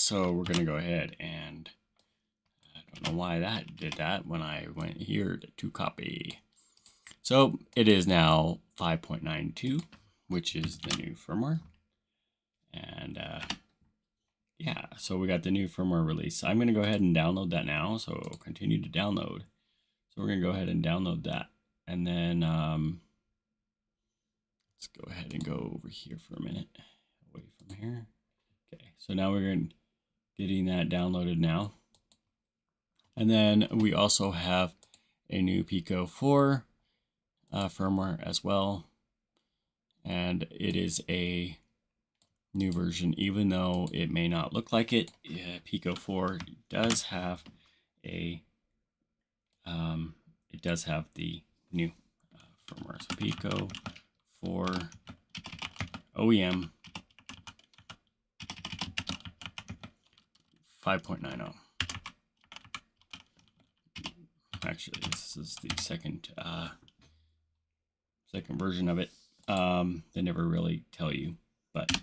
so we're going to go ahead and I don't know why that did that when I went here to copy. So it is now 5.92, which is the new firmware. And yeah, so we got the new firmware release. I'm going to go ahead and download that now. So continue to download. So we're going to go ahead and download that. And then let's go ahead and go over here for a minute, away from here. Okay, so now we're getting that downloaded now. And then we also have a new Pico 4 firmware as well. And it is a new version, even though it may not look like it. Pico 4 does have a, it does have the new firmware. So Pico 4 OEM 5.90. Actually, this is the second version of it. They never really tell you, but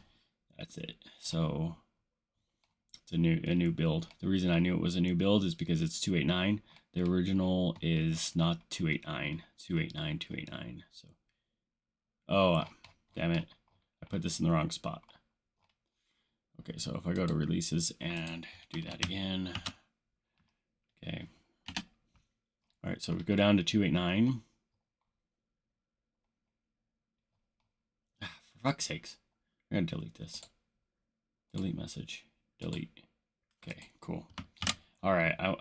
that's it. So it's a new build. The reason I knew it was a new build is because it's 289. The original is not 289. 289. So, oh, damn it. I put this in the wrong spot. Okay, so if I go to releases and do that again. Okay. All right, so we go down to 289. For fuck's sakes. I'm going to delete this. Delete message. Delete. Okay, cool. All right, I'll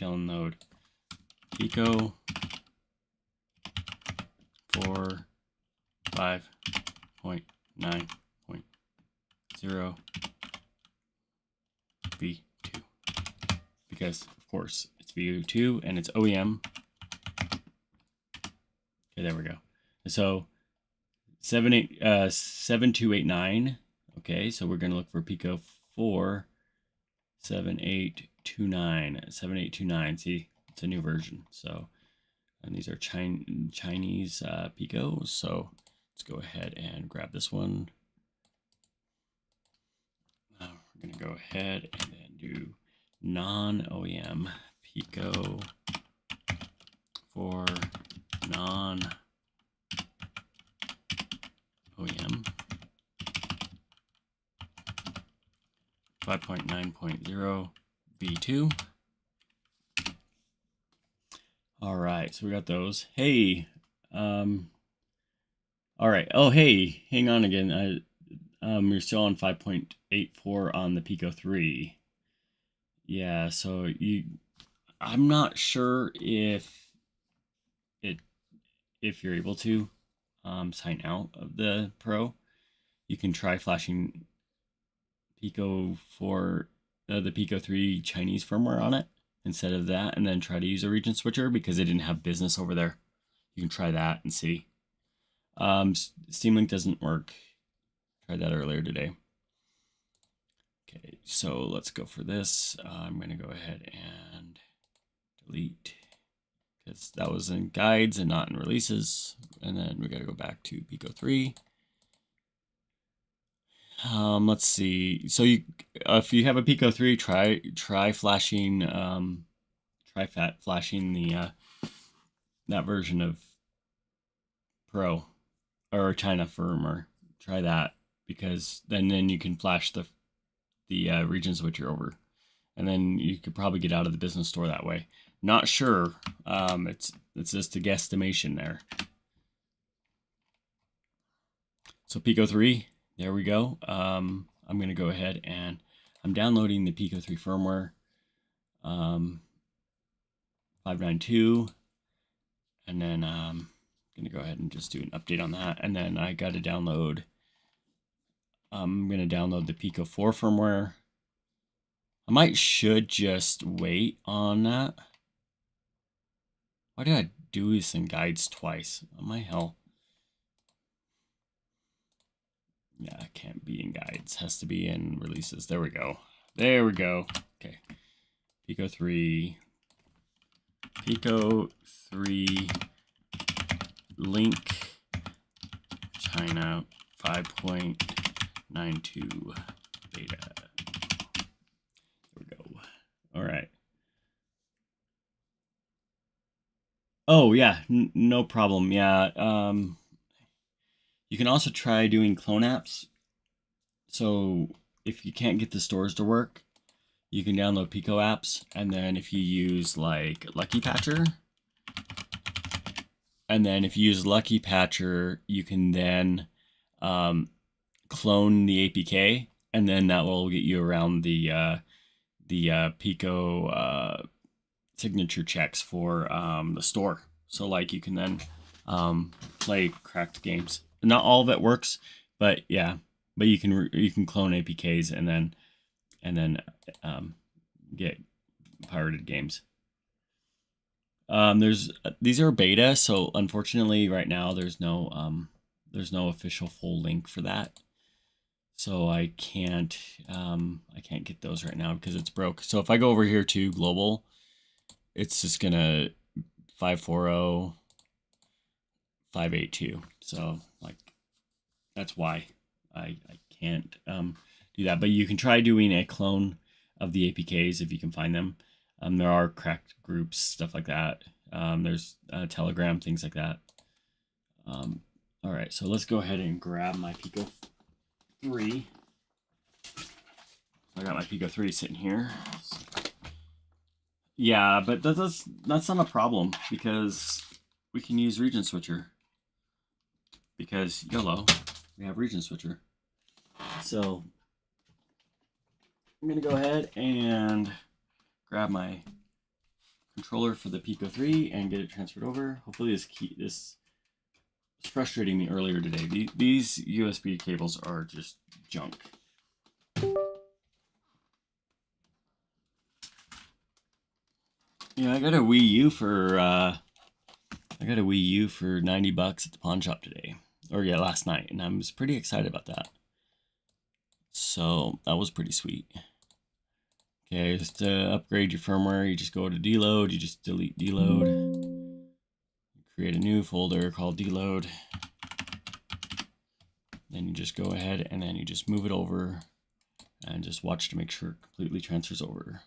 download Pico 4 5.9.0 V2. Because, of course, it's V2 and it's OEM. Okay, there we go. So 7289. Okay, so we're going to look for Pico 4 7829. 7829. See, it's a new version. So, and these are Chinese Picos. So let's go ahead and grab this one. We're going to go ahead and then do non-OEM Pico for non-OEM 5.9.0 V2. All right, so we got those. Hey, all right. Oh, hey, hang on again. You're still on 5.84 on the Pico 3. Yeah, so I'm not sure if you're able to sign out of the Pro. You can try flashing Pico for the Pico 3 Chinese firmware on it instead of that, and then try to use a region switcher because they didn't have business over there. You can try that and see. Steam Link doesn't work. Tried that earlier today. Okay, so let's go for this. I'm going to go ahead and delete because that was in guides and not in releases. And then we got to go back to Pico 3. Let's see. So if you have a Pico 3, try flashing flashing the that version of Pro or China firmware. Try that because then you can flash the region switcher over, and then you could probably get out of the business store that way. Not sure. It's just a guesstimation there. So Pico 3, there we go. I'm going to go ahead and I'm downloading the Pico 3 firmware 592, and then I'm going to go ahead and just do an update on that, and then I got to download. I'm going to download the Pico 4 firmware. I should just wait on that. Why did I do this in guides twice? Oh my hell. Yeah, it can't be in guides. Has to be in releases. There we go. There we go. Okay. Pico 3. Pico 3 link China 5.92 beta. Oh yeah, no problem. Yeah. You can also try doing clone apps. So if you can't get the stores to work, you can download Pico apps, and then if you use like Lucky Patcher, and then if you use Lucky Patcher, you can then clone the APK, and then that will get you around the Pico signature checks for the store. So like you can then play cracked games. Not all of it works, but yeah, but you can clone APKs and then get pirated games. There's these are beta, so unfortunately right now there's no official full link for that. So I can't get those right now because it's broke. So if I go over here to global, it's just gonna 540 582. So like that's why I can't do that. But you can try doing a clone of the APKs if you can find them. There are cracked groups, stuff like that. There's Telegram, things like that. All right, so let's go ahead and grab my Pico 3. I got my Pico 3 sitting here. Yeah, but that's not a problem because we can use region switcher. Because YOLO, we have region switcher. So I'm gonna go ahead and grab my controller for the Pico 3 and get it transferred over. Hopefully this was frustrating me earlier today. These USB cables are just junk. Yeah, I got a Wii U for $90 at the pawn shop today. Or yeah, last night, and I was pretty excited about that. So that was pretty sweet. Okay, just to upgrade your firmware, you just go to deload, you just delete deload, create a new folder called deload, then you just go ahead and then you just move it over and just watch to make sure it completely transfers over.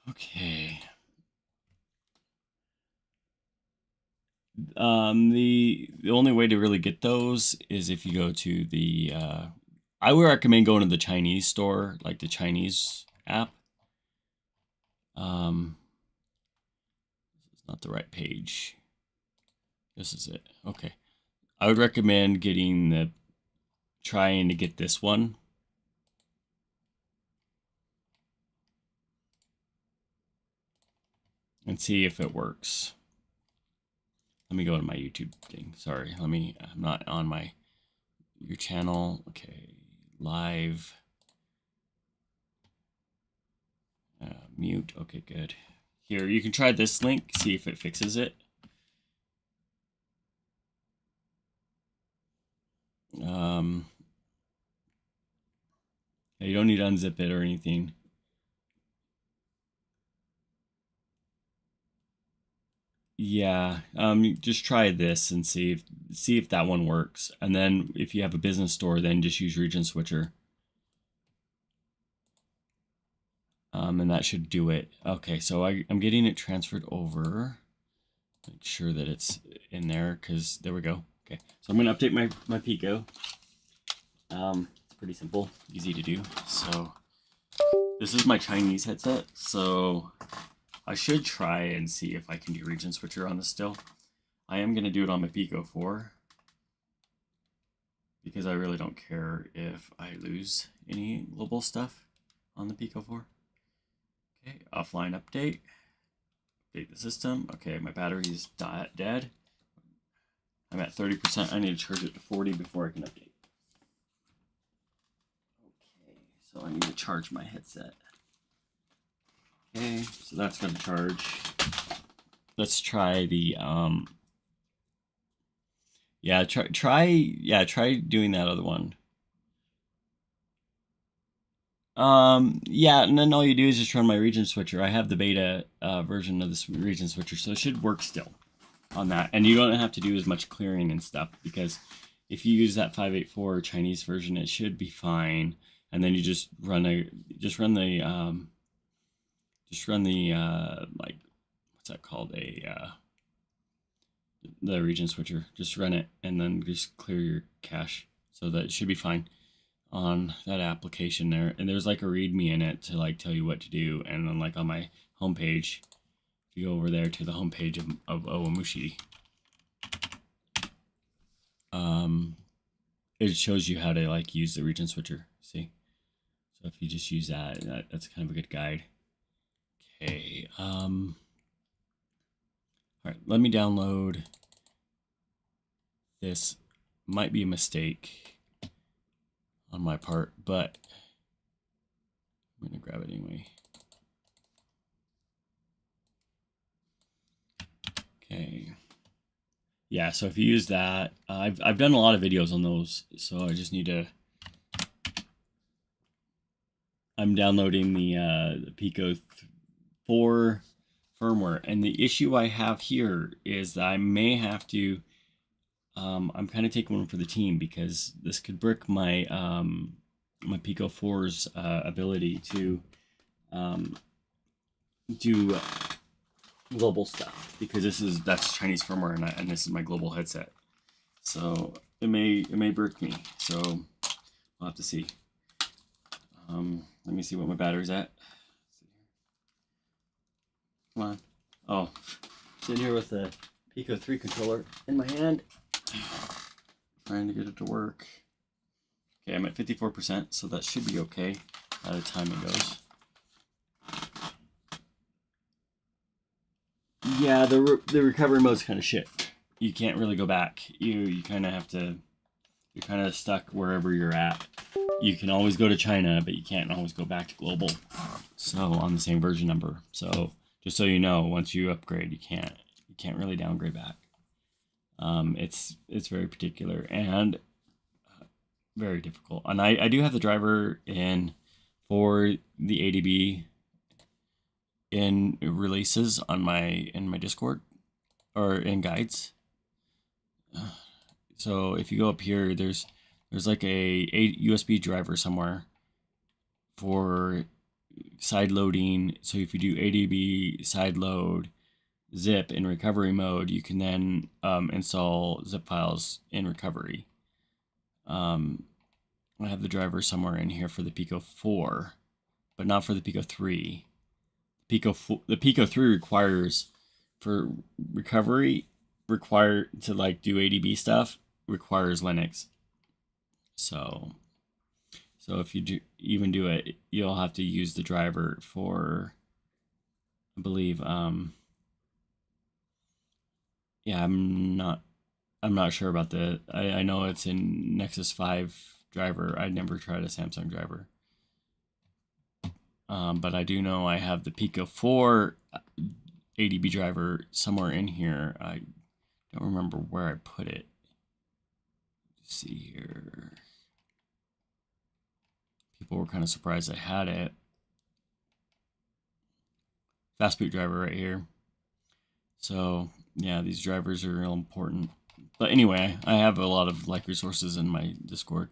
Okay. The only way to really get those is if you go to the I would recommend going to the Chinese store, like the Chinese app. This is not the right page. This is it. Okay. I would recommend trying to get this one. And see if it works. Let me go to my YouTube thing. Sorry, I'm not on your channel. Okay, live. Mute. Okay, good. Here, you can try this link, see if it fixes it. You don't need to unzip it or anything. Yeah, just try this and see if that one works. And then if you have a business store, then just use region switcher. And that should do it. Okay, so I'm getting it transferred over. Make sure that it's in there, because there we go. Okay, so I'm gonna update my Pico. It's pretty simple, easy to do. So this is my Chinese headset, so I should try and see if I can do region switcher on this still. I am gonna do it on my Pico 4 because I really don't care if I lose any global stuff on the Pico 4. Okay, offline update. Update the system. Okay, my battery is dead. I'm at 30%. I need to charge it to 40 before I can update. Okay, so I need to charge my headset. Okay, so that's going to charge. Let's try the try doing that other one. Yeah, and then all you do is just run my region switcher. I have the beta version of this region switcher, so it should work still on that. And you don't have to do as much clearing and stuff, because if you use that 584 Chinese version, it should be fine. And then you just run the like, what's what's that called, the region switcher. Just run it and then just clear your cache, so that it should be fine on that application there. And there's like a README in it to like tell you what to do. And then like on my homepage, if you go over there to the homepage of Owamushi, it shows you how to like use the region switcher. See, so if you just use that's kind of a good guide. Okay. All right, let me download this. Might be a mistake on my part, but I'm gonna grab it anyway. Okay. Yeah, so if you use that, I've done a lot of videos on those, so I just need to. I'm downloading the Pico 4 firmware, and the issue I have here is that I may have to. I'm kind of taking one for the team because this could brick my my Pico 4's ability to do global stuff, because that's Chinese firmware, and this is my global headset, so it may brick me. So we'll have to see. Let me see what my battery's at. Come on. Oh, sitting here with the Pico 3 controller in my hand, trying to get it to work. Okay, I'm at 54%, so that should be okay by the time it goes. Yeah, the recovery mode's kind of shit. You can't really go back. You kind of have to. You're kind of stuck wherever you're at. You can always go to China, but you can't always go back to global. So on the same version number. So just so you know, once you upgrade, you can't really downgrade back. It's very particular and very difficult. And I do have the driver in for the ADB in releases on in my Discord or in guides. So if you go up here, there's like a USB driver somewhere for side loading. So if you do ADB side load zip in recovery mode, you can then install zip files in recovery. I have the driver somewhere in here for the Pico 4, but not for the Pico 3. The Pico 3 requires, for recovery, to like do ADB stuff, requires Linux. So if you even do it, you'll have to use the driver for, I believe, yeah, I'm not sure about the. I know it's in Nexus 5 driver. I never tried a Samsung driver. But I do know I have the Pico 4 ADB driver somewhere in here. I don't remember where I put it. Let's see here. People were kind of surprised I had it. Fast boot driver right here. So yeah, these drivers are real important. But anyway, I have a lot of like resources in my Discord.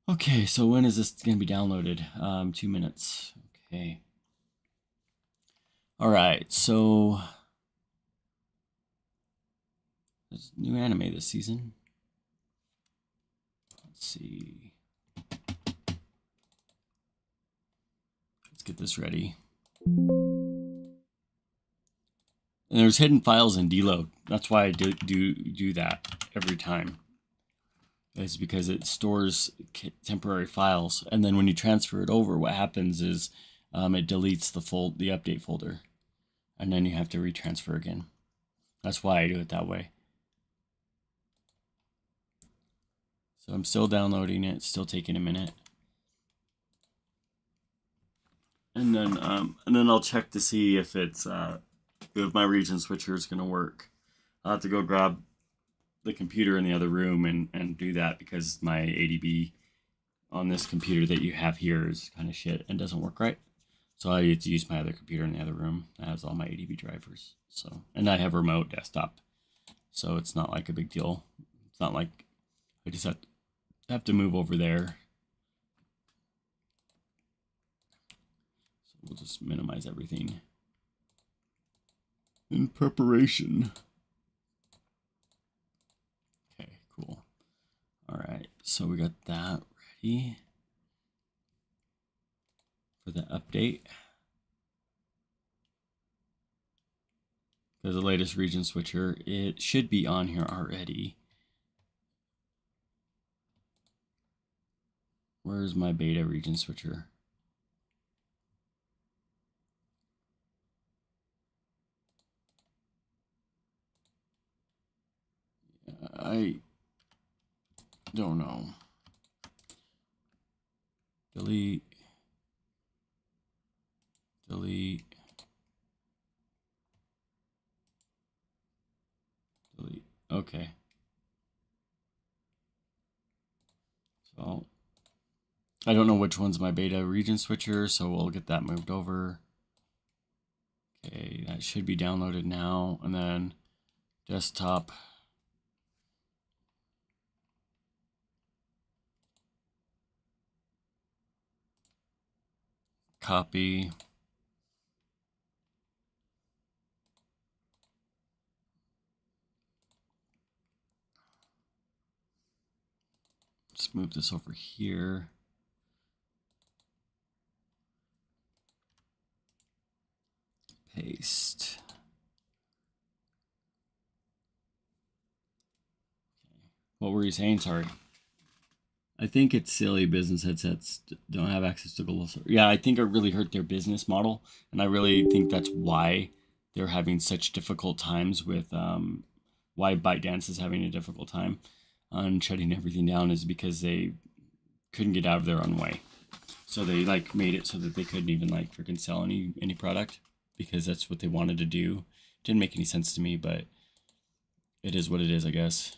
Okay, so when is this going to be downloaded? 2 minutes. Okay. All right, so there's new anime this season. Let's see. Let's get this ready. And there's hidden files in deload. That's why I do that every time. It's because it stores temporary files, and then when you transfer it over, what happens is it deletes the update folder, and then you have to retransfer again. That's why I do it that way. So I'm still downloading it. It's still taking a minute, and then I'll check to see if it's if my region switcher is going to work. I'll have to go grab the computer in the other room and do that, because my ADB on this computer that you have here is kind of shit and doesn't work right. So I need to use my other computer in the other room that has all my ADB drivers. So, and I have a remote desktop, so it's not like a big deal. It's not like I just have to move over there. So we'll just minimize everything. in preparation. Okay, cool. All right, so we got that ready for the update. Because the latest region switcher, it should be on here already. Where's my beta region switcher? I don't know. Delete. Delete. Delete. Okay. So I don't know which one's my beta region switcher, so we'll get that moved over. Okay, that should be downloaded now. And then desktop. Copy. Let's move this over here. Paste. Okay. What were you saying? Sorry. I think it's silly business headsets don't have access to global server. Yeah, I think it really hurt their business model. And I really think that's why they're having such difficult times with why ByteDance is having a difficult time on shutting everything down is because they couldn't get out of their own way. So they like made it so that they couldn't even like freaking sell any product because that's what they wanted to do. Didn't make any sense to me, but it is what it is, I guess.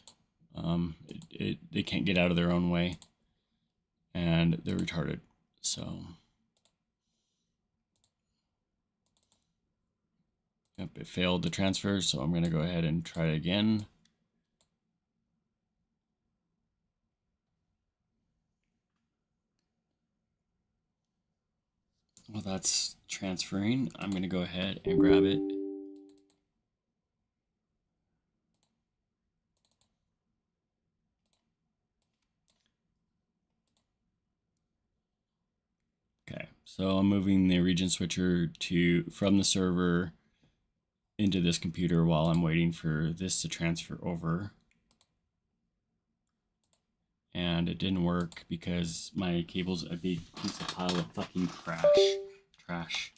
They can't get out of their own way, and they're retarded. So, yep, it failed the transfer. So I'm gonna go ahead and try it again. Well, that's transferring. I'm gonna go ahead and grab it. Okay, so I'm moving the region switcher from the server into this computer while I'm waiting for this to transfer over. And it didn't work because my cable's a big piece of pile of fucking trash.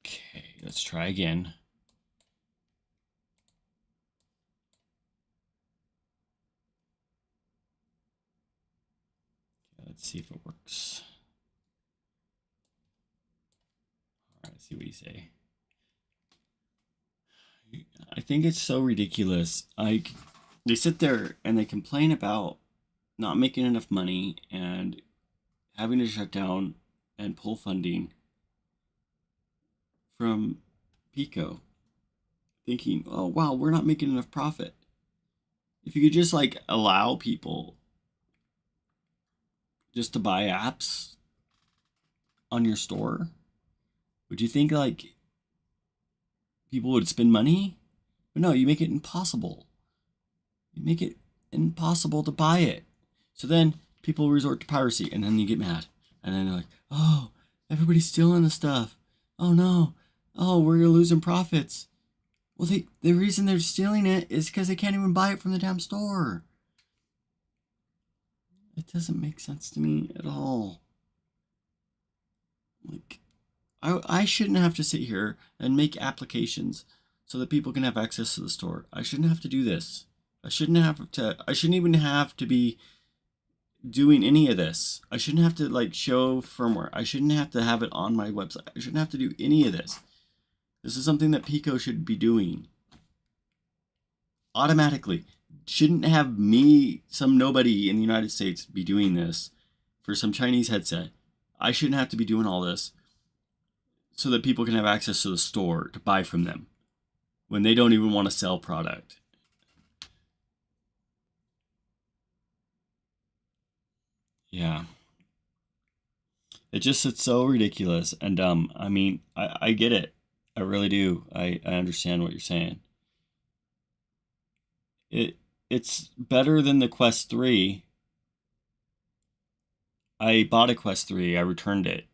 Okay, let's try again. Okay, let's see if it works. All right, let's see what you say. I think it's so ridiculous. Like, they sit there and they complain about not making enough money and having to shut down and pull funding from Pico, thinking, oh, wow, we're not making enough profit. If you could just like allow people just to buy apps on your store, would you think like people would spend money? But no, you make it impossible. You make it impossible to buy it. So then people resort to piracy, and then you get mad. And then they're like, oh, everybody's stealing the stuff. Oh no. Oh, we're losing profits. Well, the reason they're stealing it is because they can't even buy it from the damn store. It doesn't make sense to me at all. Like, I shouldn't have to sit here and make applications so that people can have access to the store. I shouldn't have to do this. I shouldn't even have to be doing any of this. I shouldn't have to like show firmware. I shouldn't have to have it on my website. I shouldn't have to do any of this. This is something that Pico should be doing automatically. Shouldn't have me, some nobody in the United States, be doing this for some Chinese headset. I shouldn't have to be doing all this so that people can have access to the store to buy from them when they don't even want to sell product. Yeah. It's so ridiculous and dumb. I mean, I get it. I really do. I understand what you're saying. It's better than the Quest 3. I bought a Quest 3. I returned it.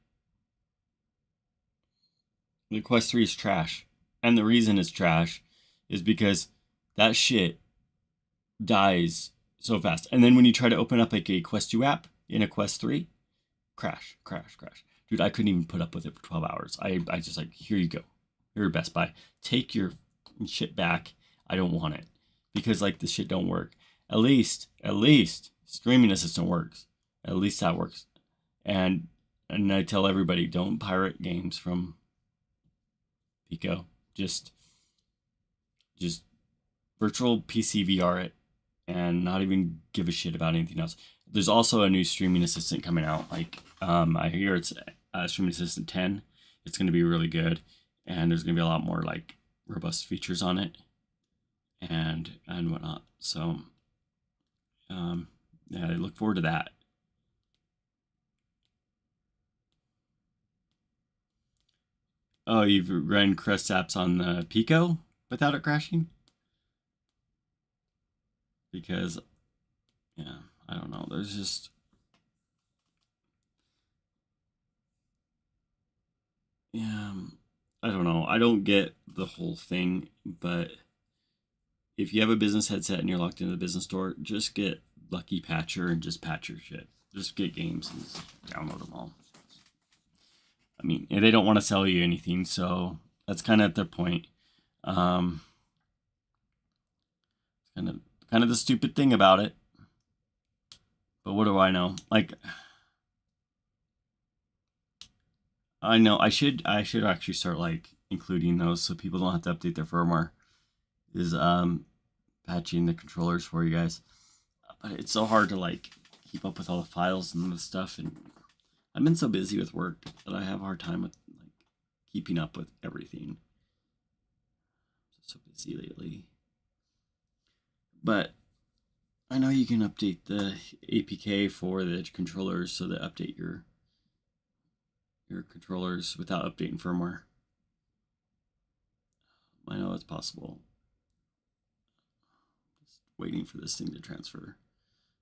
The Quest 3 is trash. And the reason it's trash is because that shit dies so fast. And then when you try to open up like a Quest 2 app in a Quest 3, crash, crash, crash. Dude, I couldn't even put up with it for 12 hours. I just like, here you go. Here, Best Buy. Take your shit back. I don't want it. Because like this shit don't work. At least, streaming assistant works. At least that works. And I tell everybody, don't pirate games from Pico. Just virtual PC VR it and not even give a shit about anything else. There's also a new streaming assistant coming out. Like, I hear it's Streaming Assistant 10. It's going to be really good, and there's going to be a lot more like robust features on it, and whatnot. So, yeah, I look forward to that. Oh, you've run Crest apps on the Pico without it crashing? Because, yeah, I don't know. There's just, yeah, I don't know. I don't get the whole thing, but if you have a business headset and you're locked into the business store, just get Lucky Patcher and just patch your shit. Just get games and download them all. I mean, they don't want to sell you anything, so that's kind of their point. Kind of the stupid thing about it. But what do I know? Like, I know I should actually start like including those so people don't have to update their firmware. Is patching the controllers for you guys. But it's so hard to like keep up with all the files and the stuff, and I've been so busy with work that I have a hard time with like keeping up with everything. I'm so busy lately. But I know you can update the APK for the controllers so that update your controllers without updating firmware. I know it's possible. Just waiting for this thing to transfer.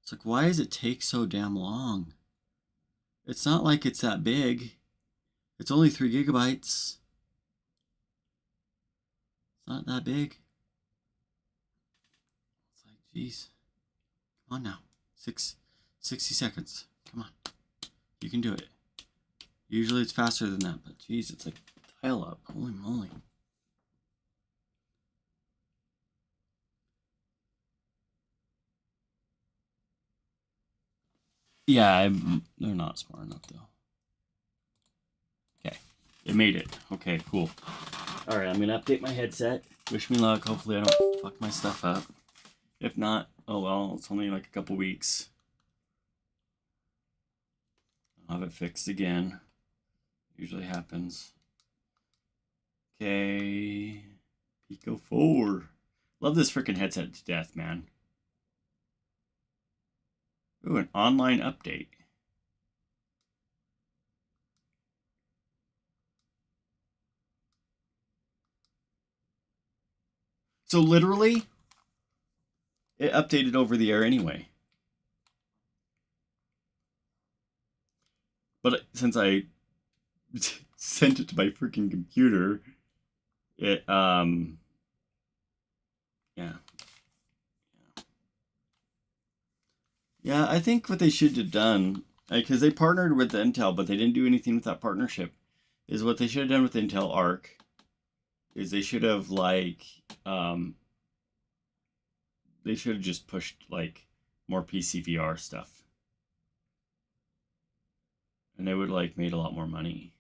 It's like, why does it take so damn long? It's not like it's that big. It's only 3 gigabytes. It's not that big. It's like, geez. Come on now. 60 seconds. Come on. You can do it. Usually it's faster than that, but geez, it's like dial up. Holy moly. Yeah, they're not smart enough though. Okay, it made it. Okay, cool. All right, I'm gonna update my headset. Wish me luck. Hopefully I don't fuck my stuff up. If not, oh well, it's only like a couple weeks. I'll have it fixed again. Usually happens. Okay, Pico 4. Love this freaking headset to death, man. Ooh, an online update. So literally, it updated over the air anyway. But since I sent it to my freaking computer, it yeah. Yeah, I think what they should have done, because they partnered with Intel, but they didn't do anything with that partnership, is what they should have done with Intel Arc, is they should have like, they should have just pushed like more PCVR stuff. And they would like made a lot more money.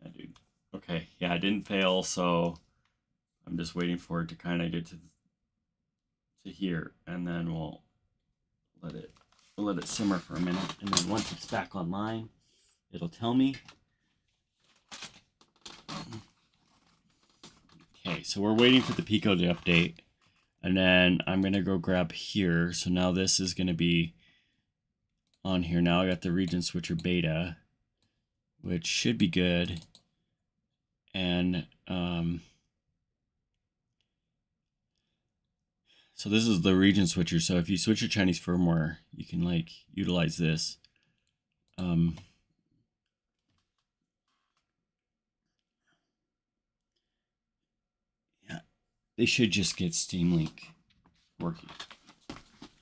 Yeah, dude. Okay, yeah, I didn't fail, so I'm just waiting for it to kind of get to here, and then we'll let it simmer for a minute, and then once it's back online, it'll tell me. Okay, so we're waiting for the Pico to update, and then I'm gonna go grab here. So now this is gonna be on here now. I got the region switcher beta, which should be good. And so this is the region switcher. So if you switch your Chinese firmware, you can like utilize this. Yeah, they should just get Steam Link working.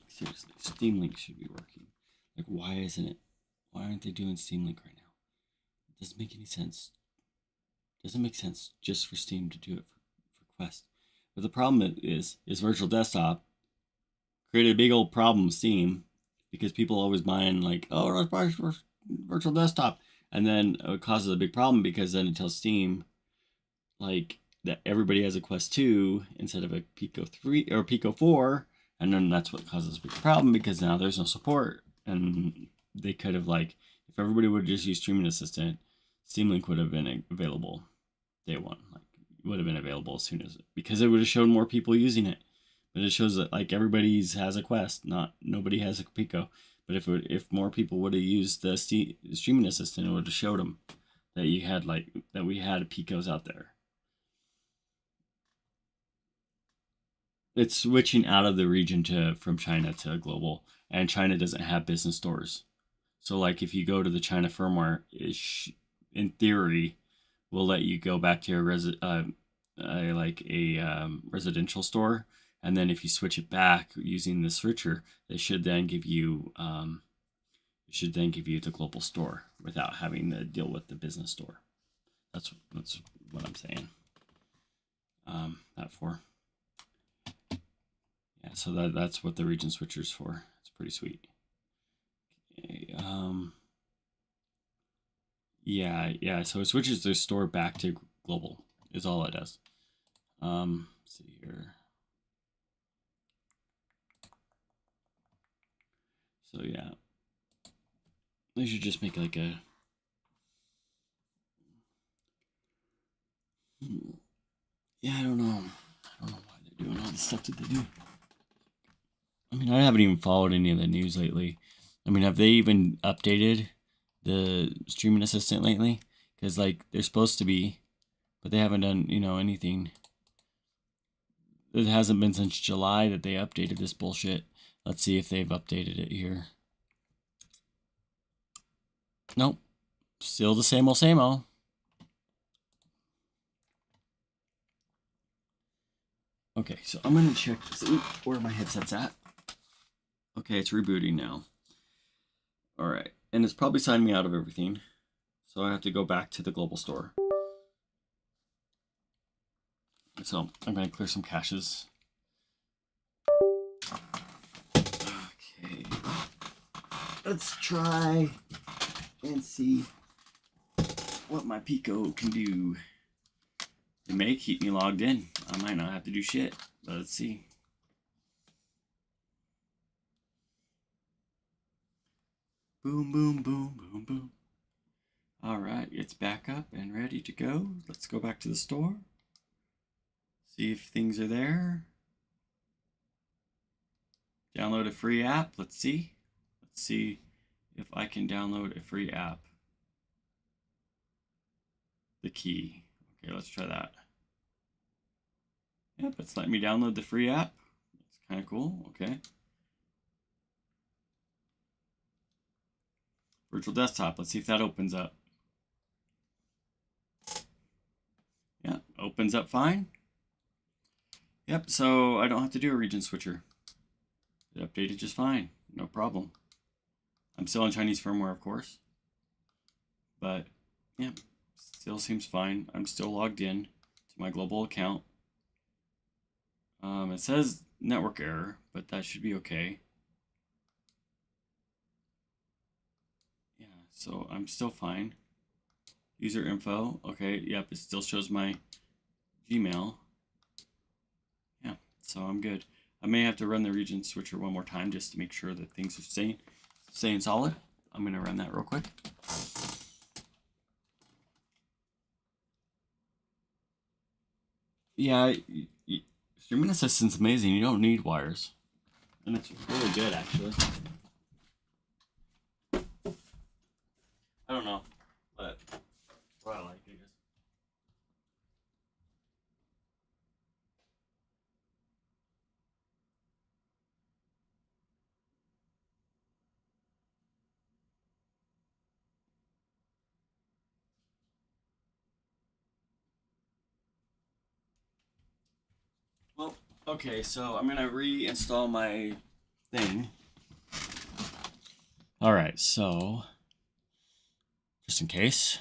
Seriously, Steam Link should be working. Like, why isn't it? Why aren't they doing Steam Link right now? It doesn't make any sense. It doesn't make sense just for Steam to do it for Quest. But the problem is Virtual Desktop created a big old problem with Steam because people always buying like, oh, let's buy Virtual Desktop, and then it causes a big problem because then it tells Steam like that everybody has a Quest 2 instead of a Pico 3 or Pico 4, and then that's what causes a big problem because now there's no support. And they could have like, if everybody would just use Streaming Assistant, Steam Link would have been available day one. Like, it would have been available as soon as it, because it would have shown more people using it. But it shows that like everybody's has a Quest, nobody has a Pico. But if more people would have used the Streaming Assistant, it would have showed them that you had like that we had Picos out there. It's switching out of the region from China to global, and China doesn't have business stores. So like if you go to the China firmware, in theory, will let you go back to your residential store, and then if you switch it back using the switcher, they should then give you the global store without having to deal with the business store. That's what I'm saying. That for. Yeah, so that's what the region switcher's for. It's pretty sweet. Okay, yeah. So it switches the store back to global. Is all it does. Let's see here. So yeah, they should just make like a. Yeah, I don't know why they're doing all the stuff that they do. I mean, I haven't even followed any of the news lately. I mean, have they even updated the Streaming Assistant lately? Because like they're supposed to be, but they haven't done anything. It hasn't been since July that they updated this bullshit. Let's see if they've updated it here. Nope, still the same old same old. Okay, so I'm gonna check where my headset's at. Okay, it's rebooting now. All right, and it's probably signed me out of everything, so I have to go back to the global store. So I'm gonna clear some caches. Okay, let's try and see what my Pico can do. It may keep me logged in. I might not have to do shit, but let's see. Boom, boom, boom, boom, boom. All right, it's back up and ready to go. Let's go back to the store. See if things are there. Download a free app. Let's see. Let's see if I can download a free app. The key. Okay, let's try that. Yep, it's letting me download the free app. It's kind of cool. Okay. Virtual Desktop. Let's see if that opens up. Yeah, opens up fine. Yep, so I don't have to do a region switcher. It updated just fine. No problem. I'm still on Chinese firmware, of course. But, yeah, still seems fine. I'm still logged in to my global account. It says network error, but that should be okay. Yeah, so I'm still fine. User info, okay, yep, it still shows my Gmail. Yeah, so I'm good. I may have to run the region switcher one more time just to make sure that things are staying solid. I'm gonna run that real quick. Yeah, Streaming Assistant's amazing. You don't need wires, and it's really good actually. I don't know, but what I like, I guess. Well, okay, so I'm gonna reinstall my thing. All right, so just in case.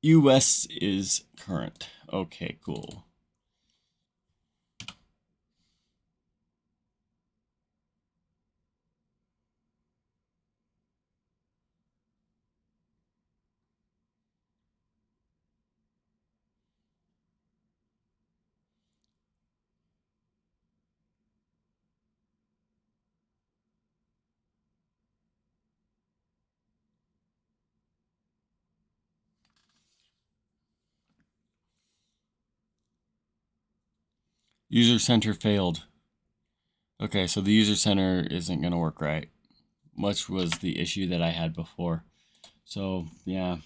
US is current. Okay, cool. User center failed. Okay, so the user center isn't going to work right, which was the issue that I had before. So, yeah.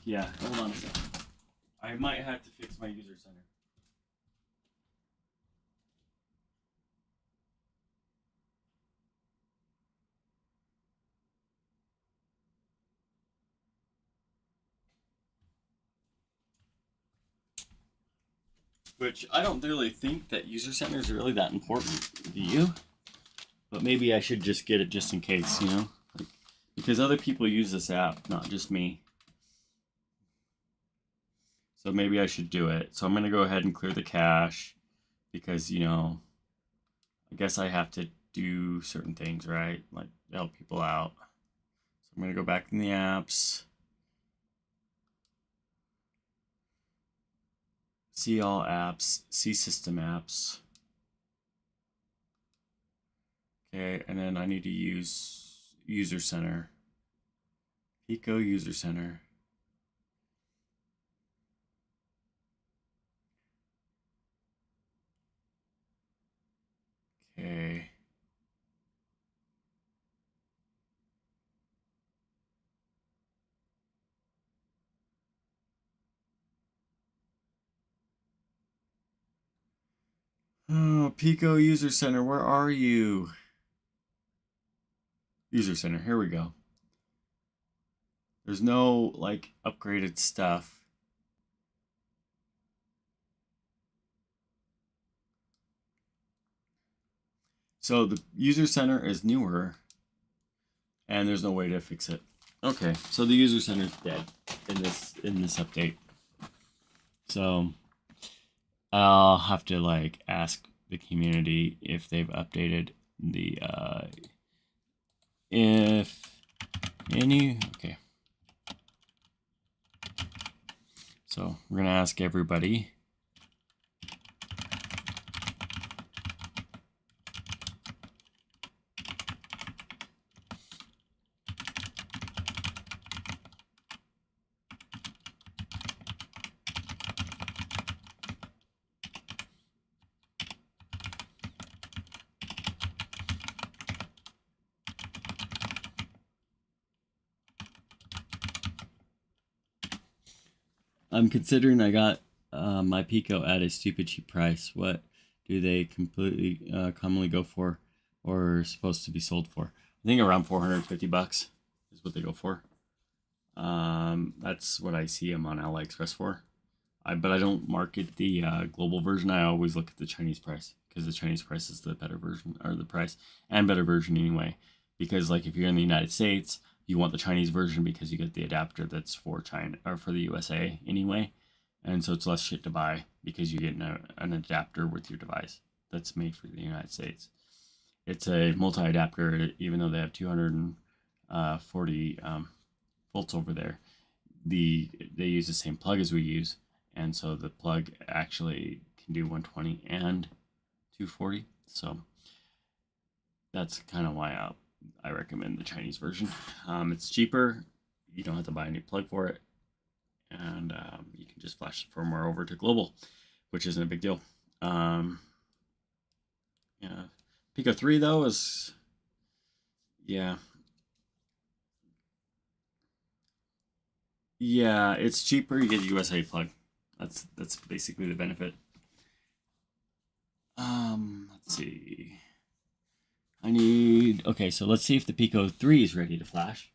Yeah, hold on a second. I might have to fix my user center. Which I don't really think that user centers are really that important. Do you? But maybe I should just get it just in case, you know? Like, because other people use this app, not just me. So maybe I should do it. So I'm going to go ahead and clear the cache because, you know, I guess I have to do certain things, right? Like help people out. So I'm going to go back in the apps, see all apps, see system apps. Okay, and then I need to use user center. Pico user center. Okay. Oh, Pico user center, where are you? User center, here we go. There's no like upgraded stuff. So the user center is newer and there's no way to fix it. Okay, so the user center is dead in this update. So I'll have to like ask the community if they've updated the if any. Okay, so we're gonna ask everybody. I'm considering I got my Pico at a stupid cheap price. What do they completely commonly go for, or supposed to be sold for? I think around 450 bucks is what they go for. That's what I see them on AliExpress for. But I don't market the global version. I always look at the Chinese price because the Chinese price is the better version, or the price and better version anyway. Because like if you're in the United States, you want the Chinese version because you get the adapter that's for China or for the USA anyway, and so it's less shit to buy because you get an adapter with your device that's made for the United States. It's a multi-adapter, even though they have 240 volts over there. They use the same plug as we use, and so the plug actually can do 120 and 240. So that's kind of why I recommend the Chinese version. It's cheaper. You don't have to buy a new plug for it, and you can just flash the firmware over to global, which isn't a big deal. Yeah, Pico 3 though is, yeah, it's cheaper. You get a USA plug. That's basically the benefit. Let's see. Okay, so let's see if the Pico 3 is ready to flash.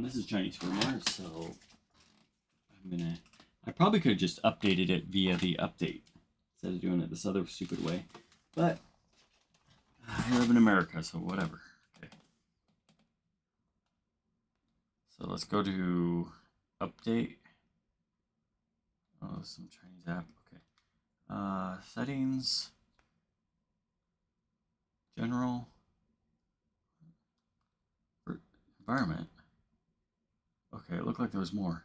This is Chinese firmware, so I probably could have just updated it via the update instead of doing it this other stupid way. But I live in America, so whatever. Okay. So let's go to update. Oh, some Chinese app. Okay. Settings. General. Environment. Okay, it looked like there was more.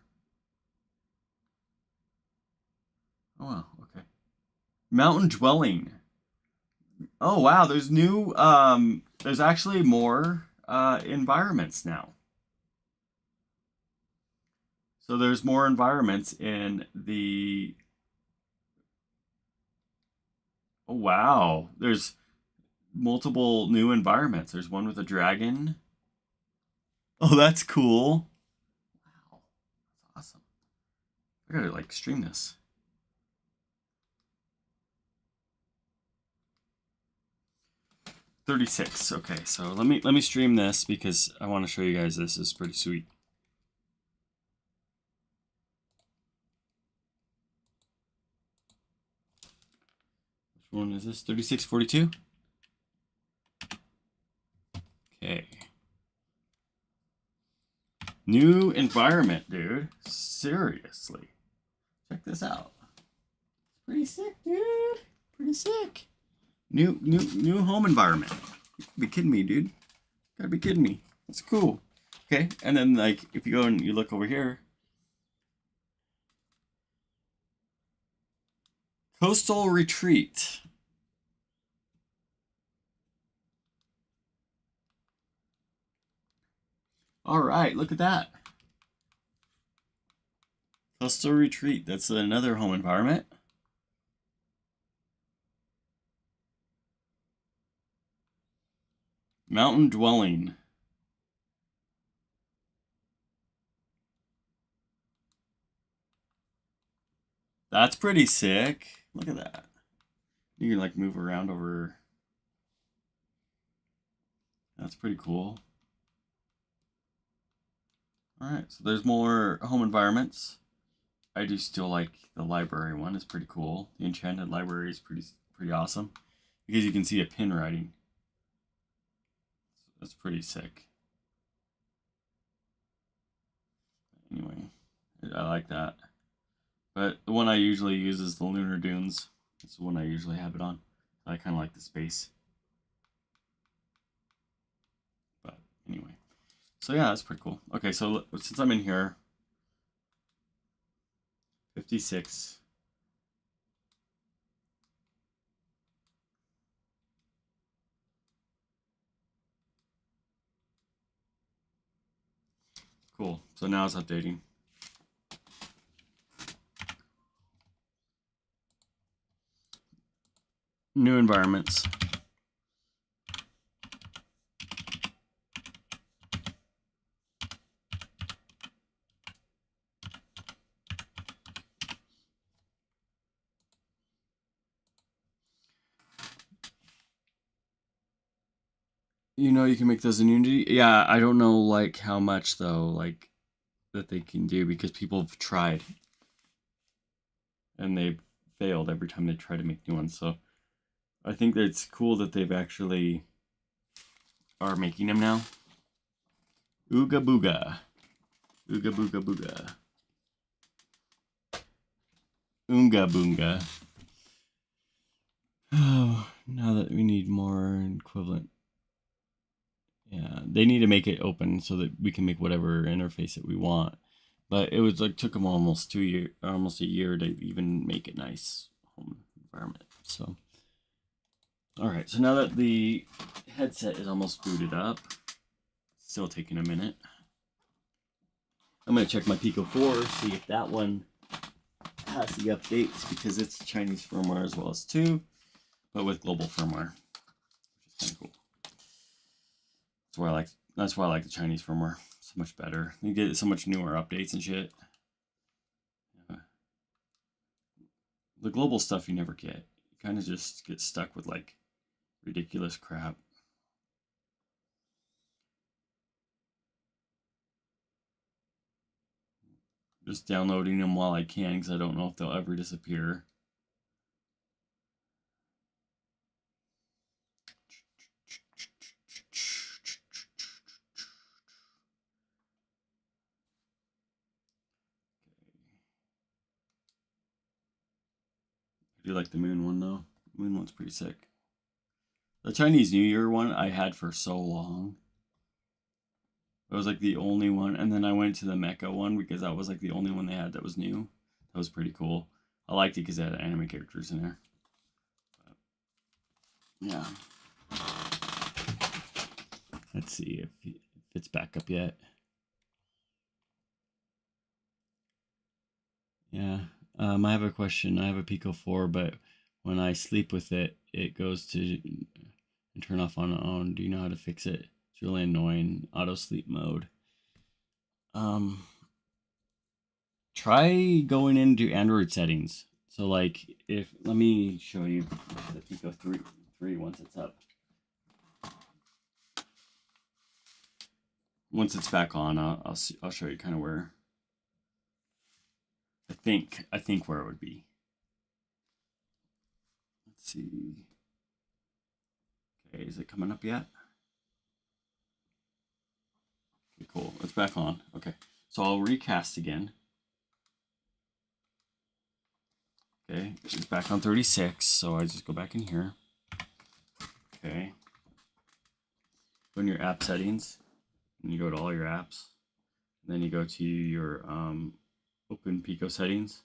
Oh wow, okay. Mountain dwelling. Oh wow, there's new there's actually more environments now. So there's more environments in the, oh wow, there's multiple new environments. There's one with a dragon. Oh, that's cool. Wow, that's awesome. I gotta like stream this. $36. Okay, so let me stream this because I want to show you guys this. Is pretty sweet. Which one is this? 3642. Okay. New environment, dude. Seriously. Check this out. Pretty sick, dude. Pretty sick. New home environment. You gotta be kidding me, dude. Gotta be kidding me. That's cool. Okay, and then like if you go and you look over here, Coastal Retreat. All right, look at that. Coastal Retreat. That's another home environment. Mountain Dwelling. That's pretty sick. Look at that. You can like move around over. That's pretty cool. All right, so there's more home environments. I do still like the library one. It's pretty cool. The Enchanted Library is pretty awesome because you can see a pin writing. That's pretty sick. Anyway, I like that. But the one I usually use is the Lunar Dunes. It's the one I usually have it on. I kind of like the space. But anyway. So yeah, that's pretty cool. Okay, so since I'm in here, 56. Cool. So now it's updating. New environments. You know, you can make those in Unity. Yeah, I don't know like how much though, like that they can do because people have tried and they've failed every time they try to make new ones. So I think that it's cool that they've actually are making them now. Ooga booga. Ooga booga booga. Oonga boonga. Oh, now that we need more equivalent. Yeah, they need to make it open so that we can make whatever interface that we want. But it was like took them almost almost a year to even make it nice home environment. So All right, so now that the headset is almost booted up, still taking a minute. I'm gonna check my Pico 4, see if that one has the updates because it's Chinese firmware as well as 2, but with global firmware, which is kind of cool. That's why I like the Chinese firmware so much better. You get so much newer updates and shit. The global stuff you never get. You kind of just get stuck with like ridiculous crap. Just downloading them while I can because I don't know if they'll ever disappear. I do like the moon one though. The moon one's pretty sick. The Chinese New Year one I had for so long. It was like the only one, and then I went to the Mecha one because that was like the only one they had that was new. That was pretty cool. I liked it because they had anime characters in there. But, yeah. Let's see if it's back up yet. Yeah. I have a question. I have a Pico 4, but when I sleep with it, it goes to and turn off on its own. Do you know how to fix it? It's really annoying. Auto sleep mode. Try going into Android settings. So like if let me show you the Pico 3 once it's up. Once it's back on, I'll show you kind of where I think where it would be. Let's see. Okay, is it coming up yet? Okay, cool. It's back on. Okay. So I'll recast again. Okay, it's back on 36, so I just go back in here. Okay. Go in your app settings, and you go to all your apps. And then you go to your open Pico settings.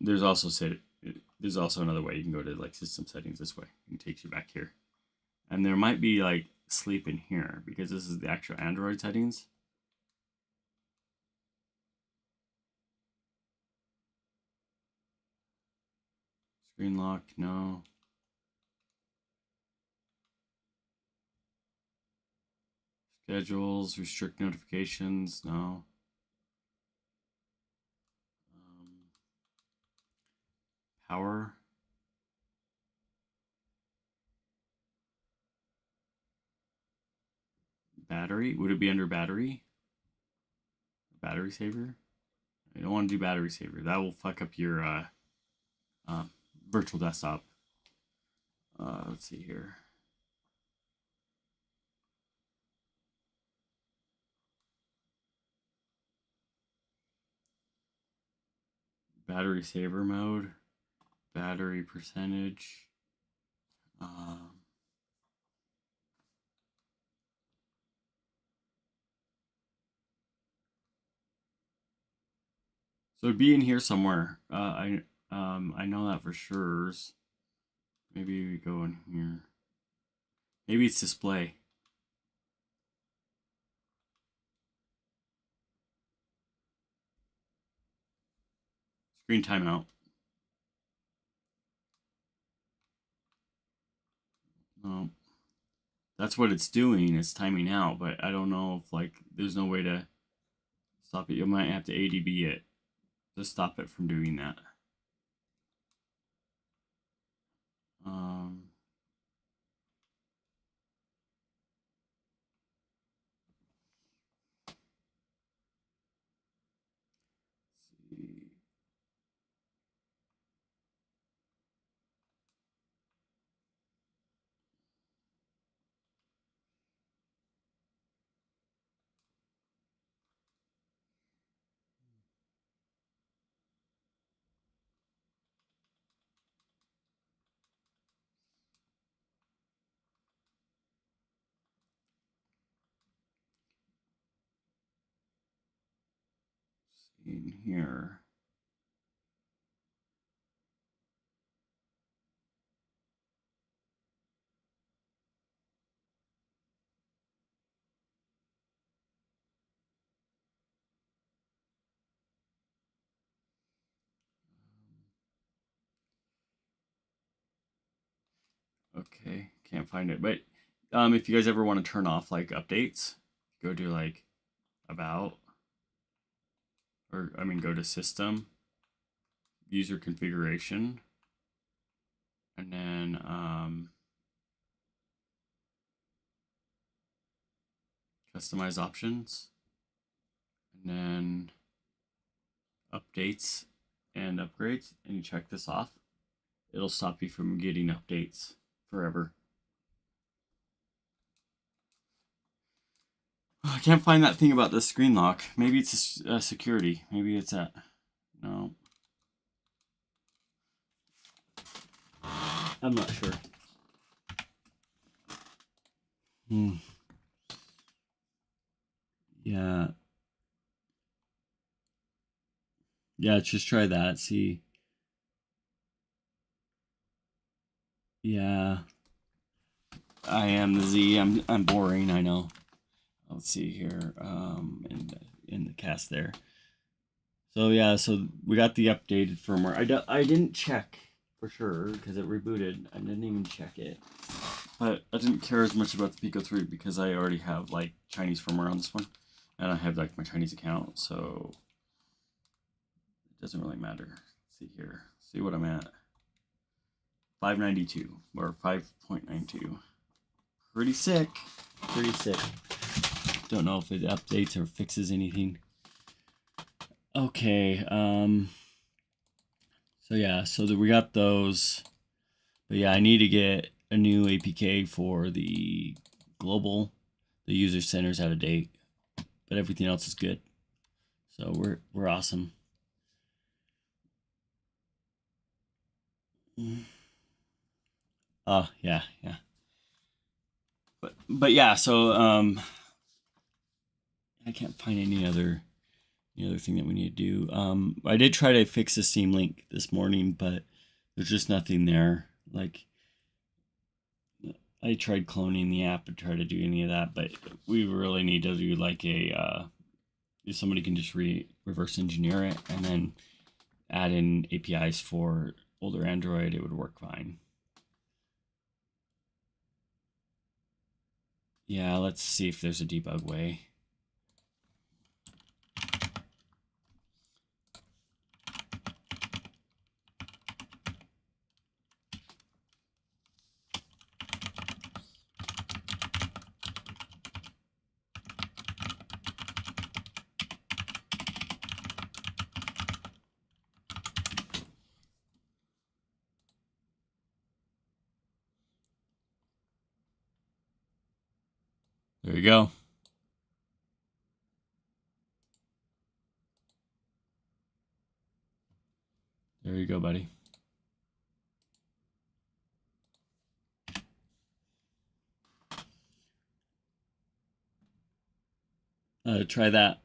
There's also another way you can go to like system settings this way. It takes you back here. And there might be like sleep in here because this is the actual Android settings. Screen lock, no. Schedules, restrict notifications, no. Power. Battery, would it be under battery? Battery saver? I don't want to do battery saver. That will fuck up your virtual desktop. Let's see here. Battery saver mode. Battery percentage. So it'd be in here somewhere. I know that for sure. Maybe we go in here. Maybe it's display. Screen timeout. No. That's what it's doing. It's timing out, but I don't know if like there's no way to stop it. You might have to ADB it to stop it from doing that. Um, see. In here. Okay, can't find it. But if you guys ever want to turn off like updates, go to like about, or I mean, go to system, user configuration, and then customize options, and then updates and upgrades, and you check this off. It'll stop you from getting updates forever. Oh, I can't find that thing about the screen lock. Maybe it's a security. Maybe it's a... No. I'm not sure. Yeah. Yeah, let's just try that. See. Yeah. I am the Z. I'm boring, I know. Let's see here. In the cast there. So yeah, so we got the updated firmware. I didn't check for sure because it rebooted. I didn't even check it. But I didn't care as much about the Pico 3 because I already have like Chinese firmware on this one. And I have like my Chinese account, so it doesn't really matter. Let's see here. See what I'm at. 592 or 5.92. Pretty sick. Pretty sick. Don't know if it updates or fixes anything. Okay, so yeah, so we got those. But yeah, I need to get a new APK for the global. The user center's out of date, but everything else is good. So we're awesome. Yeah. But yeah, so I can't find any other thing that we need to do. I did try to fix the Steam Link this morning, but there's just nothing there. Like I tried cloning the app and try to do any of that, but we really need to do like if somebody can just reverse engineer it and then add in APIs for older Android, it would work fine. Yeah, let's see if there's a debug way. There you go. There you go, buddy. Try that.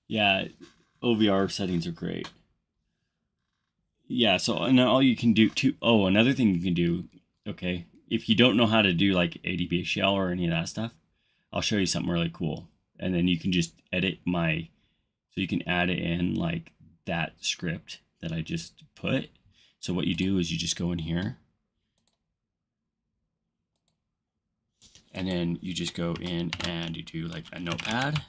Yeah, OVR settings are great. Yeah, so and all you can do too. Oh, another thing you can do. Okay, if you don't know how to do like ADB shell or any of that stuff, I'll show you something really cool. And then you can just edit so you can add it in like that script that I just put. So what you do is you just go in here. And then you just go in and you do like a notepad.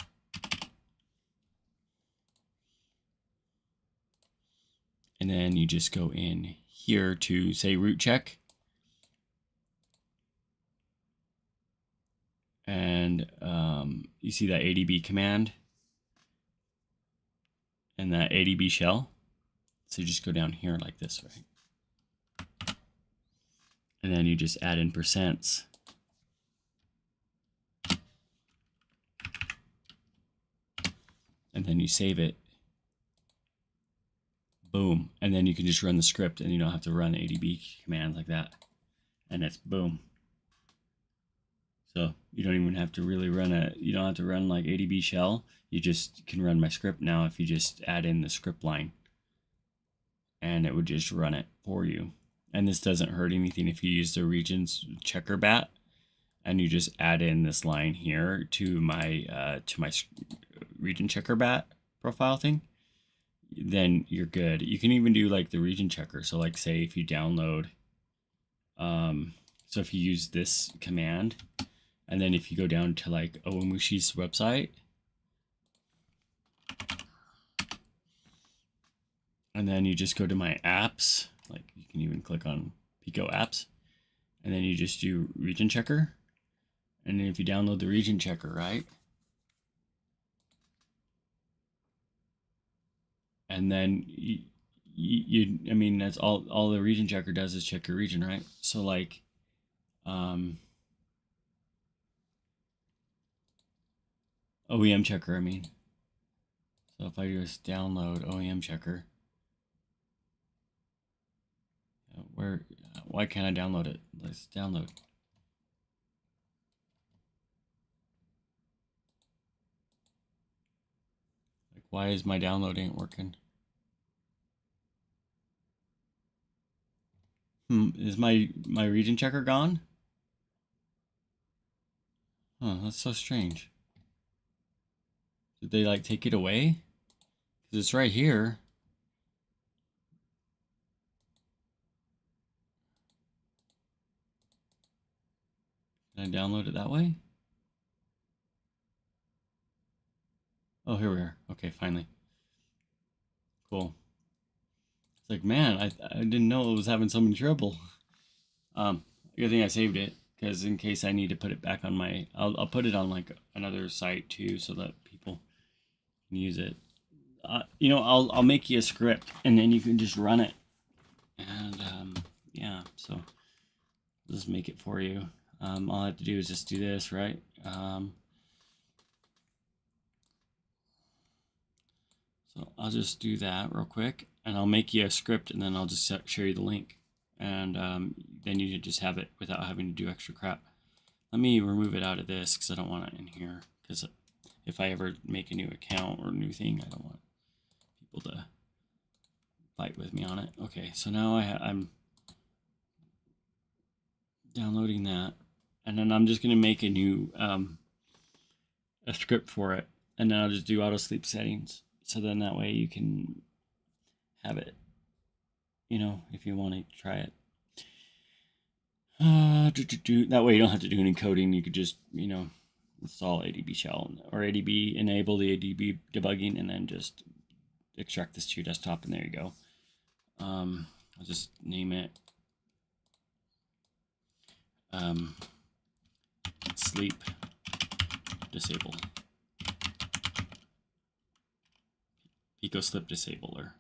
And then you just go in here to say root check. And you see that ADB command and that ADB shell. So you just go down here like this, right? And then you just add in percents. And then you save it. Boom. And then you can just run the script and you don't have to run ADB commands like that. And it's boom. So you don't even have to really you don't have to run like ADB shell. You just can run my script now if you just add in the script line. And it would just run it for you. And this doesn't hurt anything if you use the regions checker bat. and you just add in this line here to my region checker bat profile thing, then you're good. You can even do like the region checker. So like say if you download, so if you use this command, and then if you go down to like Owamushi's website, and then you just go to my apps, like you can even click on Pico apps, and then you just do region checker. And then if you download the region checker, right? And then I mean, that's all the region checker does is check your region, right? So like, OEM checker, I mean. So if I just download OEM checker, why can't I download it? Let's download. Like, why is my download ain't working? Is my region checker gone? Huh, that's so strange. Did they like take it away? Because it's right here. Can I download it that way? Oh, here we are. Okay, finally. Cool. It's like, man, I didn't know it was having so many trouble. Good thing I saved it, because in case I need to put it back on my, I'll put it on like another site too, so that people can use it. You know, I'll make you a script, and then you can just run it. And yeah, so I'll just make it for you. All I have to do is just do this, right? So I'll just do that real quick, and I'll make you a script, and then I'll just share you the link, and then you just have it without having to do extra crap. Let me remove it out of this because I don't want it in here, because if I ever make a new account or a new thing, I don't want people to fight with me on it. Okay, so now I'm downloading that, and then I'm just going to make a new a script for it, and then I'll just do auto sleep settings, so then that way you can have it, you know, if you want to try it. That way you don't have to do any coding. You could just, you know, install ADB shell or ADB, enable the ADB debugging, and then just extract this to your desktop, and there you go. I'll just name it sleep disable, pico slip disabler.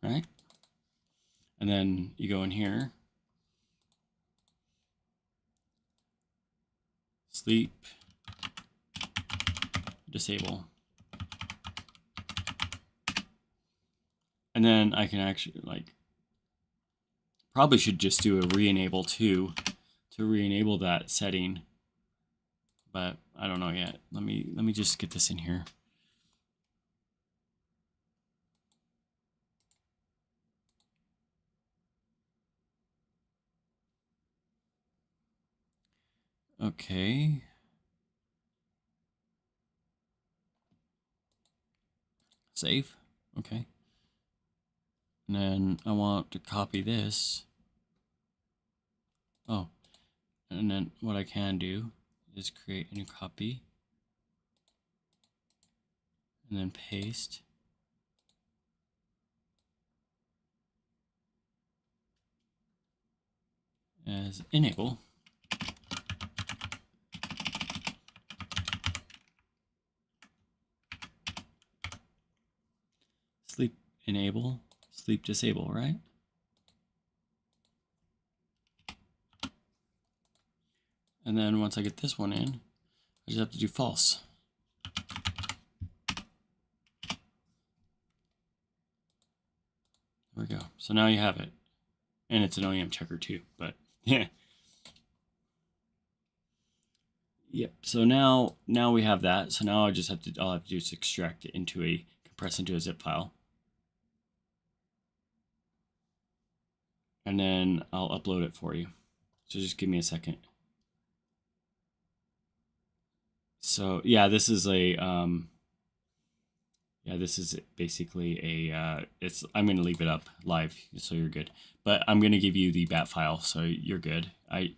Right? And then you go in here, sleep disable, and then I can actually like probably should just do a re-enable too to re-enable that setting, but I don't know yet. Let me just get this in here. Okay. Save. Okay. And then I want to copy this. Oh, and then what I can do is create a new copy and then paste. As enable. Sleep enable, sleep disable, right? And then once I get this one in, I just have to do false. There we go. So now you have it. And it's an OEM checker too, but yeah. Yep. So now we have that. So now all I have to do is extract it into compress into a zip file. and then I'll upload it for you. So just give me a second. So yeah, this is a yeah, this is basically a it's I'm gonna leave it up live so you're good. But I'm gonna give you the bat file so you're good. I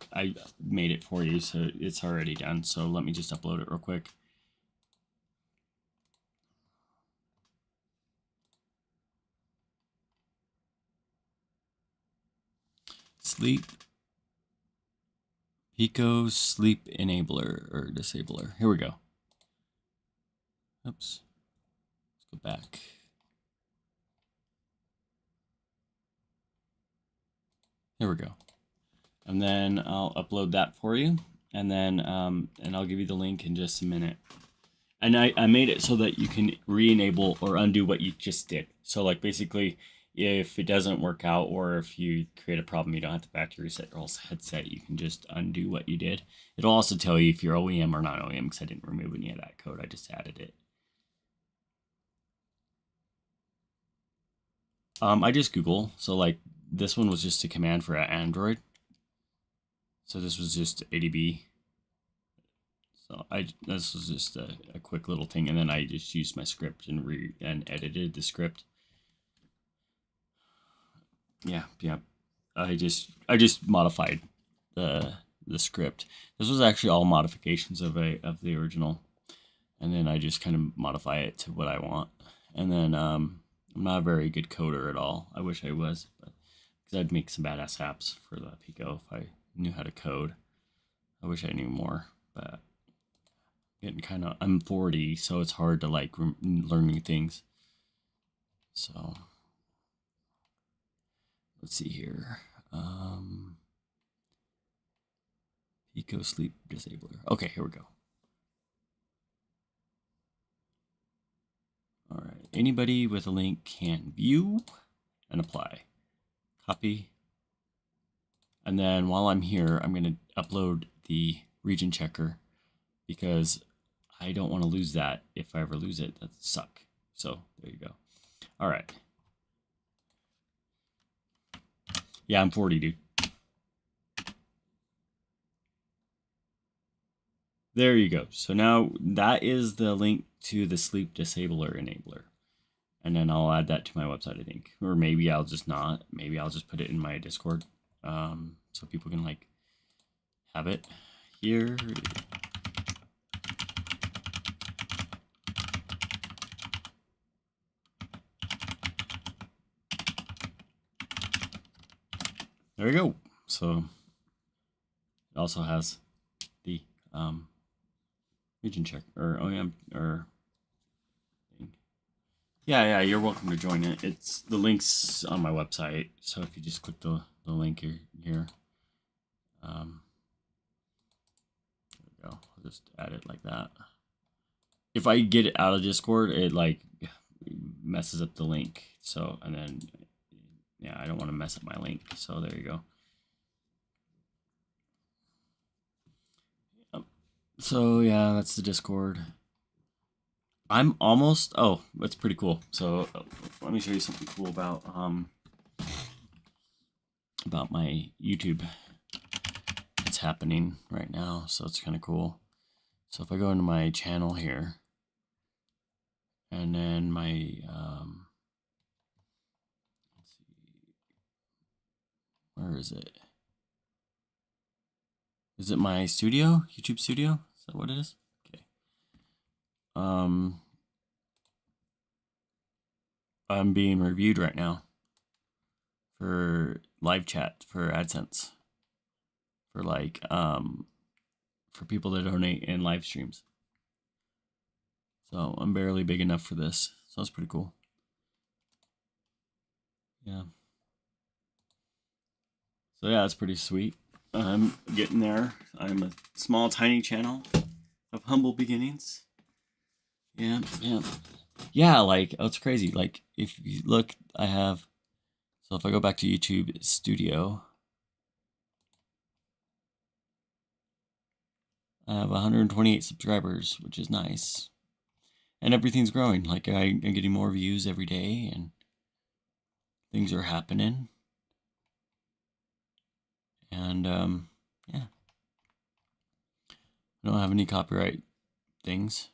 made it for you so it's already done. So let me just upload it real quick. Sleep Pico sleep enabler or disabler. Here we go. Oops. Let's go back. Here we go. And then I'll upload that for you. And then and I'll give you the link in just a minute. And I made it so that you can re-enable or undo what you just did. So like basically if it doesn't work out or if you create a problem, you don't have to factory reset your whole headset. You can just undo what you did. It'll also tell you if you're OEM or not OEM because I didn't remove any of that code. I just added it. I just Google. So like this one was just a command for Android. So this was just ADB. So this was just a quick little thing, and then I just used my script and edited the script. Yeah. I just modified the script. This was actually all modifications of the original, and then I just kind of modify it to what I want. And then I'm not a very good coder at all. I wish I was, but because I'd make some badass apps for the Pico if I knew how to code. I wish I knew more, but I'm 40, so it's hard to like learn new things. So let's see here. Pico sleep disabler. Okay, here we go. All right, anybody with a link can view and apply. Copy. And then while I'm here, I'm going to upload the region checker because I don't want to lose that. If I ever lose it, that'd suck. So there you go. All right. Yeah, I'm 40, dude. There you go. So now that is the link to the sleep disabler enabler. And then I'll add that to my website, I think. Or maybe I'll just not. Maybe I'll just put it in my Discord so people can like have it here. There we go. So it also has the region check or OEM or yeah, you're welcome to join it. It's the link's on my website. So if you just click the link here, there we go. I'll just add it like that. If I get it out of Discord, it like messes up the link. So, and then, yeah, I don't want to mess up my link. So there you go. So yeah, that's the Discord. I'm almost, oh, that's pretty cool. So let me show you something cool about my YouTube. It's happening right now, so it's kind of cool. So if I go into my channel here, and then my, let's see, where is it? Is it my studio, YouTube studio? Is that what it is? Okay. I'm being reviewed right now for live chat for AdSense for like for people that donate in live streams. So I'm barely big enough for this. So that's pretty cool. Yeah. So yeah, it's pretty sweet. I'm getting there. I'm a small, tiny channel of humble beginnings. Yeah, like, oh, it's crazy. Like, if you look, I have, so if I go back to YouTube Studio, I have 128 subscribers, which is nice. And everything's growing. Like, I'm getting more views every day, and things are happening. And yeah, I don't have any copyright things,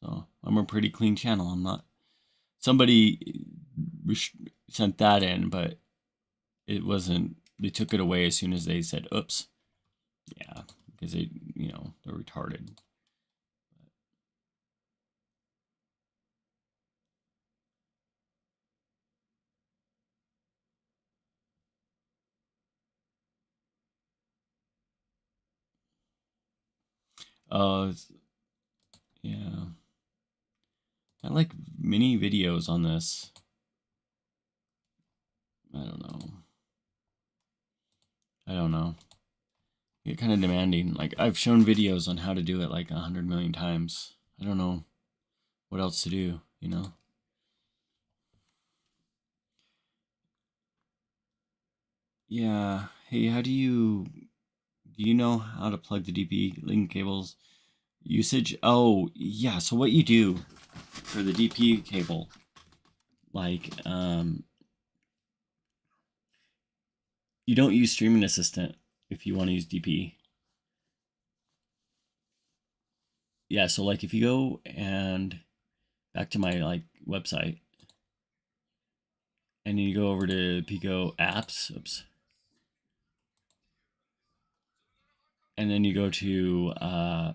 so I'm a pretty clean channel. I'm not. Somebody sent that in, but it wasn't. They took it away as soon as they said, "Oops." Yeah, because they, they're retarded. Uh, yeah. I like mini videos on this. I don't know. I don't know. Get kind of demanding. Like, I've shown videos on how to do it like 100 million times. I don't know what else to do, you know? Yeah. Hey, how do you know how to plug the DP link cables? Usage? Oh, yeah. So what you do for the DP cable, like, you don't use Streaming Assistant if you want to use DP. Yeah, so like if you go and back to my like website and you go over to Pico apps, oops, and then you go to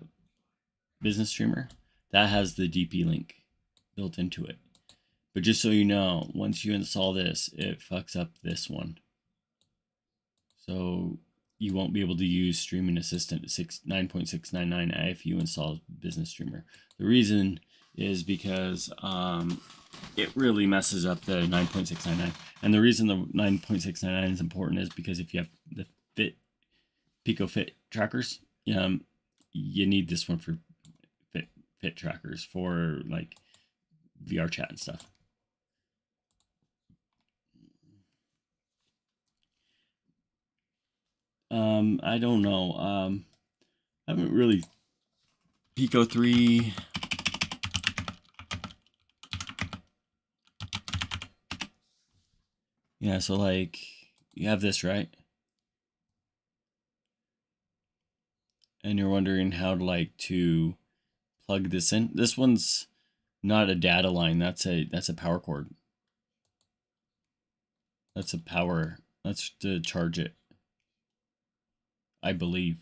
Business Streamer, that has the DP link built into it. But just so you know, once you install this, it fucks up this one. So you won't be able to use Streaming Assistant 9.699 if you install Business Streamer. The reason is because it really messes up the 9.699. And the reason the 9.699 is important is because if you have the Pico Fit trackers, you need this one for fit trackers for like VR chat and stuff. I don't know. I haven't really Pico 3. Yeah, so like you have this, right? And you're wondering how to plug this in. This one's not a data line. That's a power cord. That's a power. That's to charge it, I believe.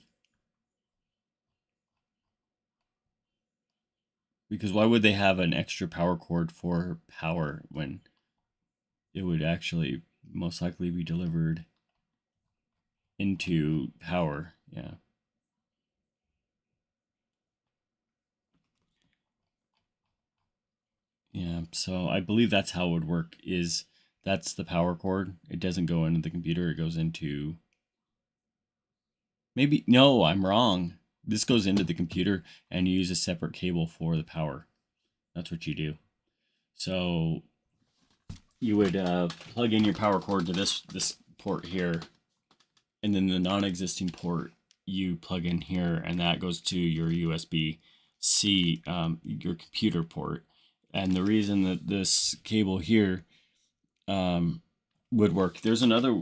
Because why would they have an extra power cord for power when it would actually most likely be delivered into power? Yeah. Yeah, so I believe that's how it would work is that's the power cord. It doesn't go into the computer, it goes into maybe no, I'm wrong. This goes into the computer and you use a separate cable for the power. That's what you do. So you would plug in your power cord to this port here, and then the non-existing port you plug in here, and that goes to your USB-C, your computer port. And the reason that this cable here would work, there's another.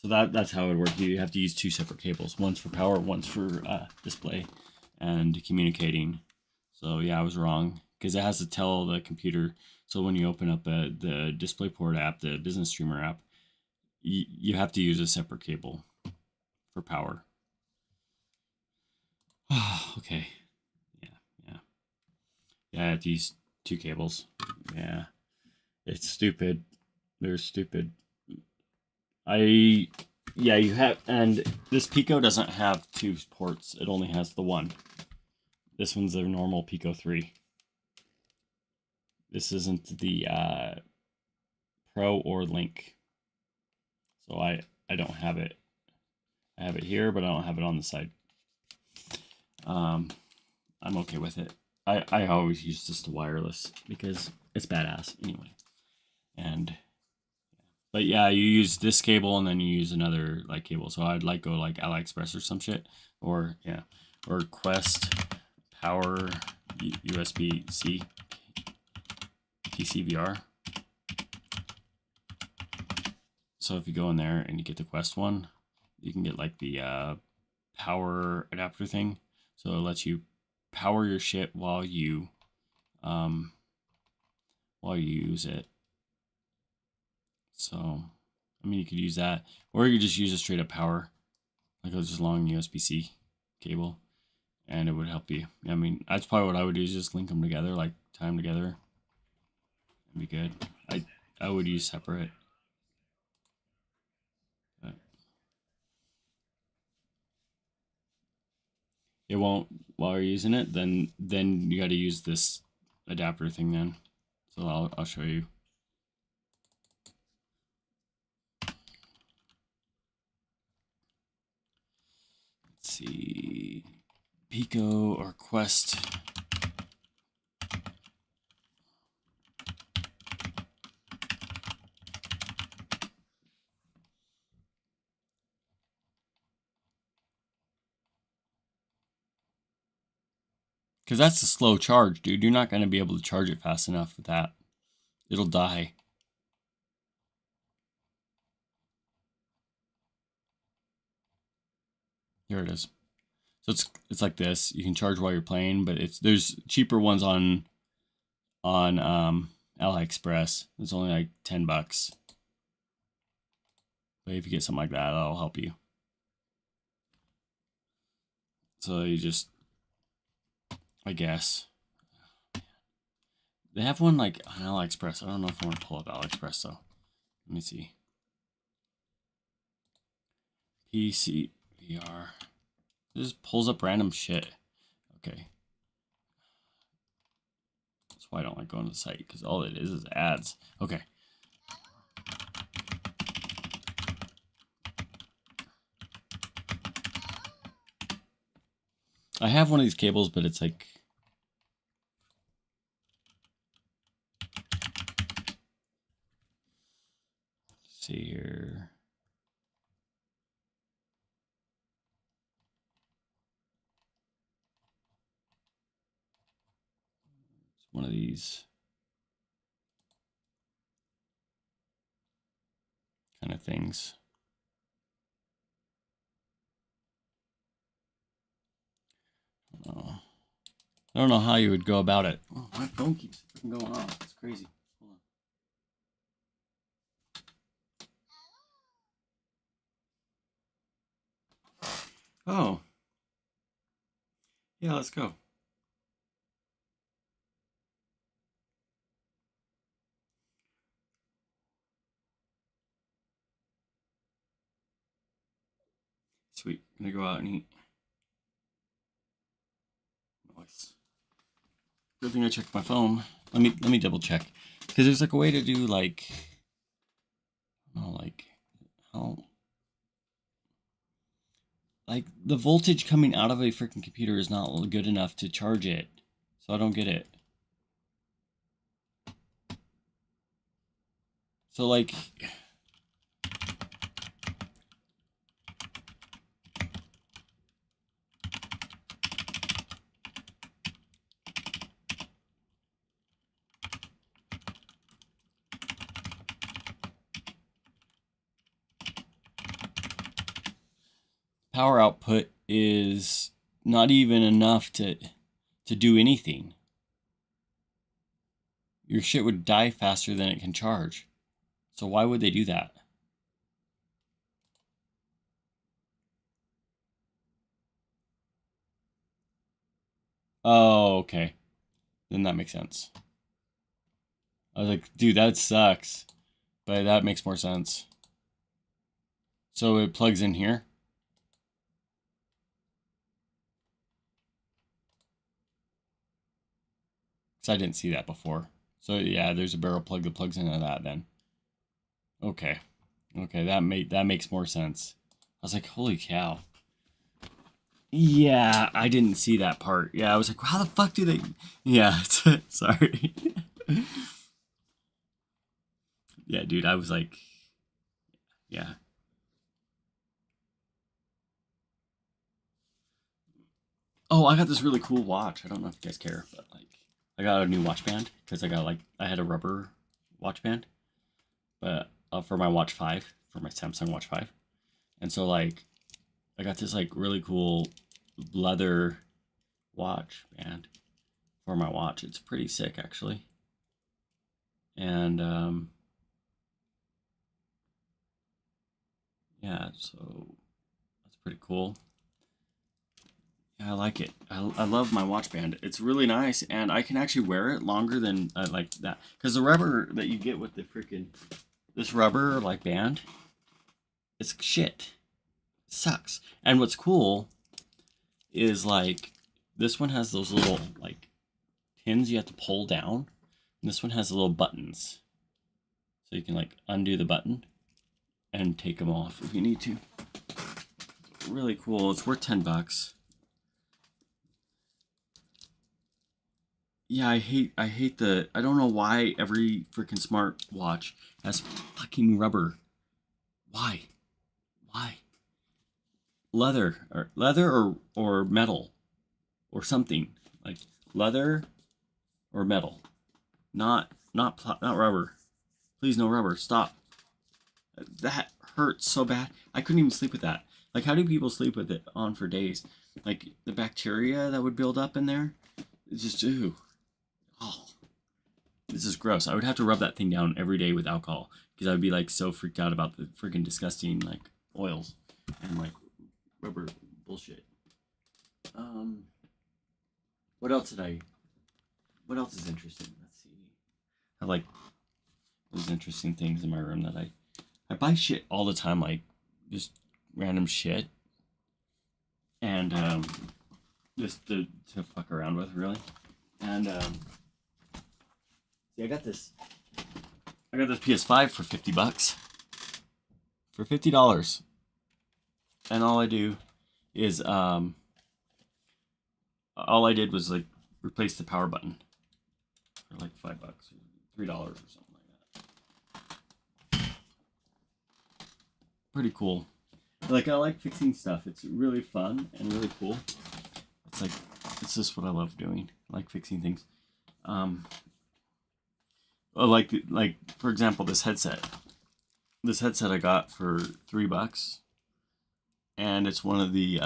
So that's how it would work. You have to use two separate cables. One's for power, one's for display and communicating. So yeah, I was wrong because it has to tell the computer. So when you open up the DisplayPort app, the Business Streamer app, you have to use a separate cable for power. Okay. Yeah. I have to use two cables. Yeah. It's stupid. They're stupid. You have, and this Pico doesn't have two ports. It only has the one. This one's a normal Pico 3. This isn't the Pro or Link. So I don't have it. I have it here, but I don't have it on the side. I'm okay with it. I always use just the wireless because it's badass anyway. But yeah, you use this cable and then you use another like cable. So I'd like go like AliExpress or some shit, or yeah, or Quest Power USB-C PCVR. So if you go in there and you get the Quest one, you can get like the power adapter thing. So it lets you power your shit while you use it. So, I mean, you could use that, or you could just use a straight up power, like a just long USB-C cable, and it would help you. I mean, that's probably what I would do, is just link them together, like tie them together. It'd be good. I would use separate. But it won't while you're using it. Then you got to use this adapter thing then. So I'll show you. Let's see, Pico or Quest. Because that's a slow charge, dude. You're not going to be able to charge it fast enough with that. It'll die. Here it is. So it's like this. You can charge while you're playing, but there's cheaper ones on AliExpress. It's only like $10. But if you get something like that, that'll help you. So you just, I guess. They have one like on AliExpress. I don't know if I want to pull up AliExpress though. Let me see. PC VR. It just pulls up random shit. Okay. That's why I don't like going to the site, because all it is ads. Okay. I have one of these cables, but it's like, let's see here. It's one of these kind of things. I don't know how you would go about it. Oh, my phone keeps freaking going off. It's crazy. Hold on. Oh. Yeah, let's go. Sweet. I'm gonna go out and eat. Nice. Good thing I checked my phone. Let me double check, because there's like a way to do like, oh, like how, like the voltage coming out of a freaking computer is not good enough to charge it, so I don't get it. So like, power output is not even enough to do anything. Your shit would die faster than it can charge. So why would they do that? Oh, okay. Then that makes sense. I was like, dude, that sucks. But that makes more sense. So it plugs in here. Because I didn't see that before. So yeah, there's a barrel plug that plugs into that then. Okay. Okay, that makes more sense. I was like, holy cow. Yeah, I didn't see that part. Yeah, I was like, how the fuck do they... Yeah, sorry. Yeah, dude, I was like... Yeah. Oh, I got this really cool watch. I don't know if you guys care, but like, I got a new watch band because I had a rubber watch band, but for my watch 5 for my Samsung Watch 5. And so like I got this like really cool leather watch band for my watch. It's pretty sick actually. And yeah, so that's pretty cool. Yeah, I like it. I love my watch band. It's really nice, and I can actually wear it longer than like that. Because the rubber that you get with the freaking this rubber like band, it's shit. It sucks. And what's cool is like this one has those little like pins you have to pull down, and this one has the little buttons, so you can like undo the button and take them off if you need to. Really cool. It's worth $10. Yeah, I hate I don't know why every freaking smart watch has fucking rubber. Why? Why? Leather or metal or something. Like leather or metal. Not rubber. Please no rubber. Stop. That hurts so bad. I couldn't even sleep with that. Like how do people sleep with it on for days? Like the bacteria that would build up in there. It's just ooh. Oh, this is gross. I would have to rub that thing down every day with alcohol because I would be like so freaked out about the freaking disgusting like oils and like rubber bullshit. What else did I? What else is interesting? Let's see. I like those interesting things in my room that I buy shit all the time, like just random shit, and just to fuck around with really, and see, I got this PS5 for $50. For $50. And all I do is all I did was like replace the power button for like $5 or $3 or something like that. Pretty cool. Like I like fixing stuff. It's really fun and really cool. It's like it's just what I love doing. I like fixing things. Like for example, this headset. This headset I got for $3, and it's one of the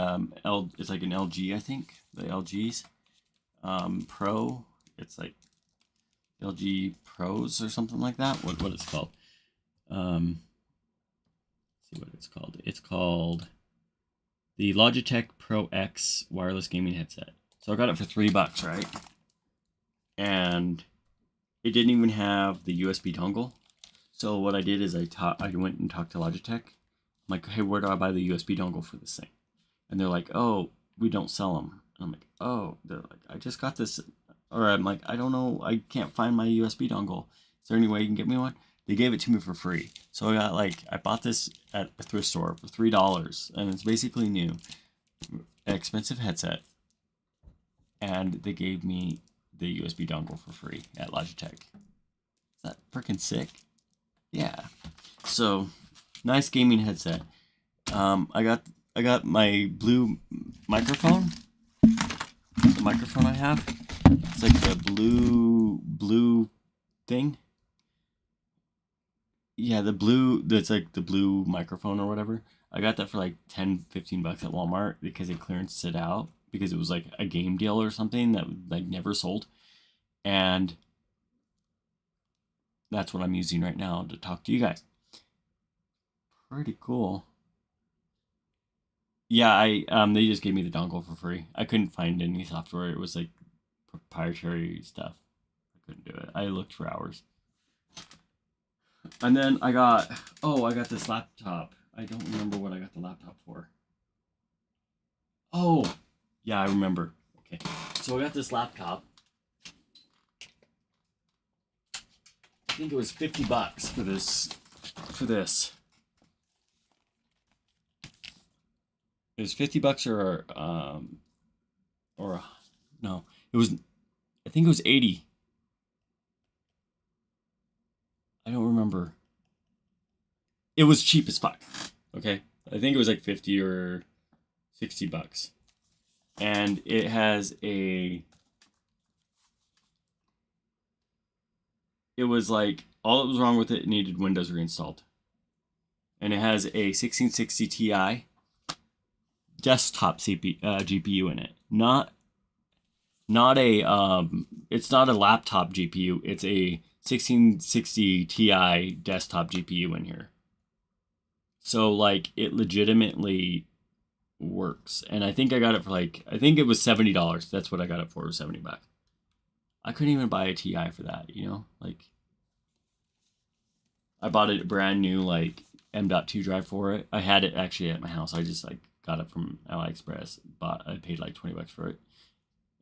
it's like an LG, I think, the LGs Pro. It's like LG Pros or something like that. What it's called? Let's see what it's called. It's called the Logitech Pro X wireless gaming headset. So I got it for $3, right? And it didn't even have the USB dongle. So what I did is I went and talked to Logitech. I'm like, hey, where do I buy the USB dongle for this thing? And they're like, oh, we don't sell them. And I'm like, oh, they're like, I just got this. Or I'm like, I don't know, I can't find my USB dongle. Is there any way you can get me one? They gave it to me for free. So I bought this at a thrift store for $3, and it's basically new, an expensive headset, and they gave me the USB dongle for free at Logitech. Is that freaking sick? Yeah. So, nice gaming headset. I got my blue microphone. The microphone I have. It's like the blue thing. Yeah, that's like the blue microphone or whatever. I got that for like $10-15 at Walmart because they clearanced it out because it was like a game deal or something that like never sold. And that's what I'm using right now to talk to you guys. Pretty cool. Yeah, they just gave me the dongle for free. I couldn't find any software. It was like proprietary stuff. I couldn't do it. I looked for hours. And then I got this laptop. I don't remember what I got the laptop for. Oh, yeah, I remember. Okay. So I got this laptop. I think it was $50 for this. It was $50 or no, it was, I think it was 80. I don't remember. It was cheap as fuck. Okay. I think it was like 50 or $60. And it has it was like, all that was wrong with it needed Windows reinstalled. and it has a 1660 Ti desktop GPU in it. Not a it's not a laptop GPU. It's a 1660 Ti desktop GPU in here. So like it legitimately works. And I think I got it for like, I think it was $70. That's what I got it for, was $70. I couldn't even buy a Ti for that, you know? Like I bought it brand new like M.2 drive for it. I had it actually at my house. I just like got it from AliExpress. I paid like $20 for it.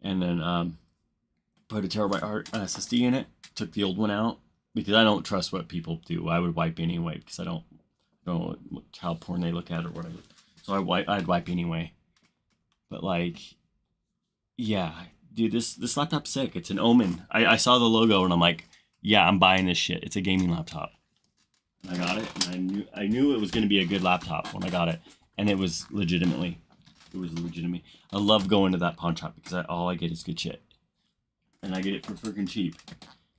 And then put a terabyte SSD in it. Took the old one out because I don't trust what people do. I would wipe anyway because I don't know what child porn they look at or whatever. So I'd wipe anyway. But like, yeah, dude, this laptop's sick. It's an Omen. I saw the logo and I'm like, yeah, I'm buying this shit. It's a gaming laptop. And I got it, and I knew it was going to be a good laptop when I got it, and it was legitimately. I love going to that pawn shop because all I get is good shit, and I get it for freaking cheap.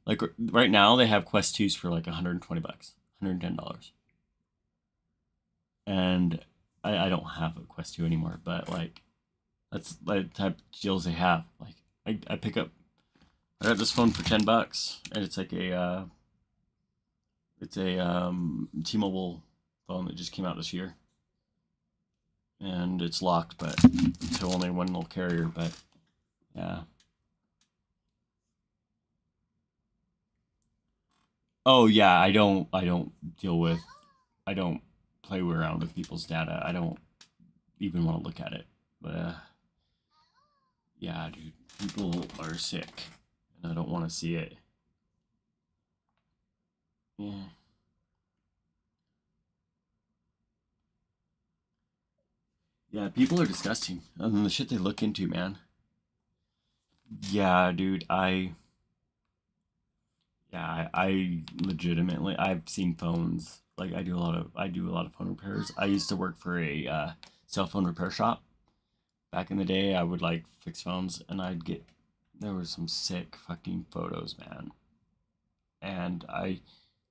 Like right now, they have Quest 2s for like $120, $110, and I don't have a Quest 2 anymore, but like that's like the type of deals they have. Like I got this phone for $10, and it's like a T-Mobile phone that just came out this year, and it's locked, but to only one little carrier. But yeah. Oh yeah, I don't play around with people's data. I don't even want to look at it. But yeah, dude, people are sick, and I don't want to see it. Yeah. Yeah, people are disgusting. And the shit they look into, man. Yeah, dude, I legitimately I've seen phones. Like I do a lot of phone repairs. I used to work for a cell phone repair shop. Back in the day, I would like fix phones, and there were some sick fucking photos, man. And I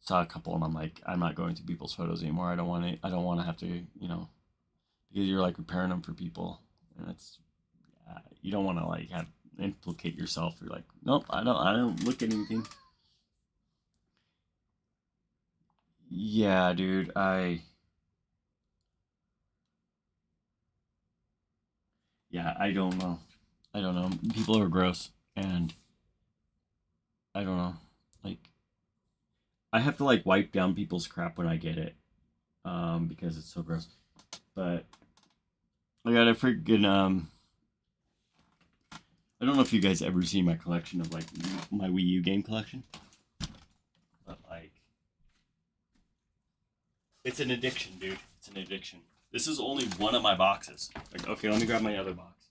saw a couple, and I'm like, I'm not going through people's photos anymore. I don't want to have to, because you're like repairing them for people, and it's you don't want to like have implicate yourself. You're like, nope, I don't look at anything. Yeah, dude, I don't know. I don't know. People are gross, and I don't know. Like, I have to like wipe down people's crap when I get it, because it's so gross. But I got a freaking I don't know if you guys ever seen my collection of like my Wii U game collection, but like, it's an addiction, dude. It's an addiction. This is only one of my boxes. Like, okay, let me grab my other box.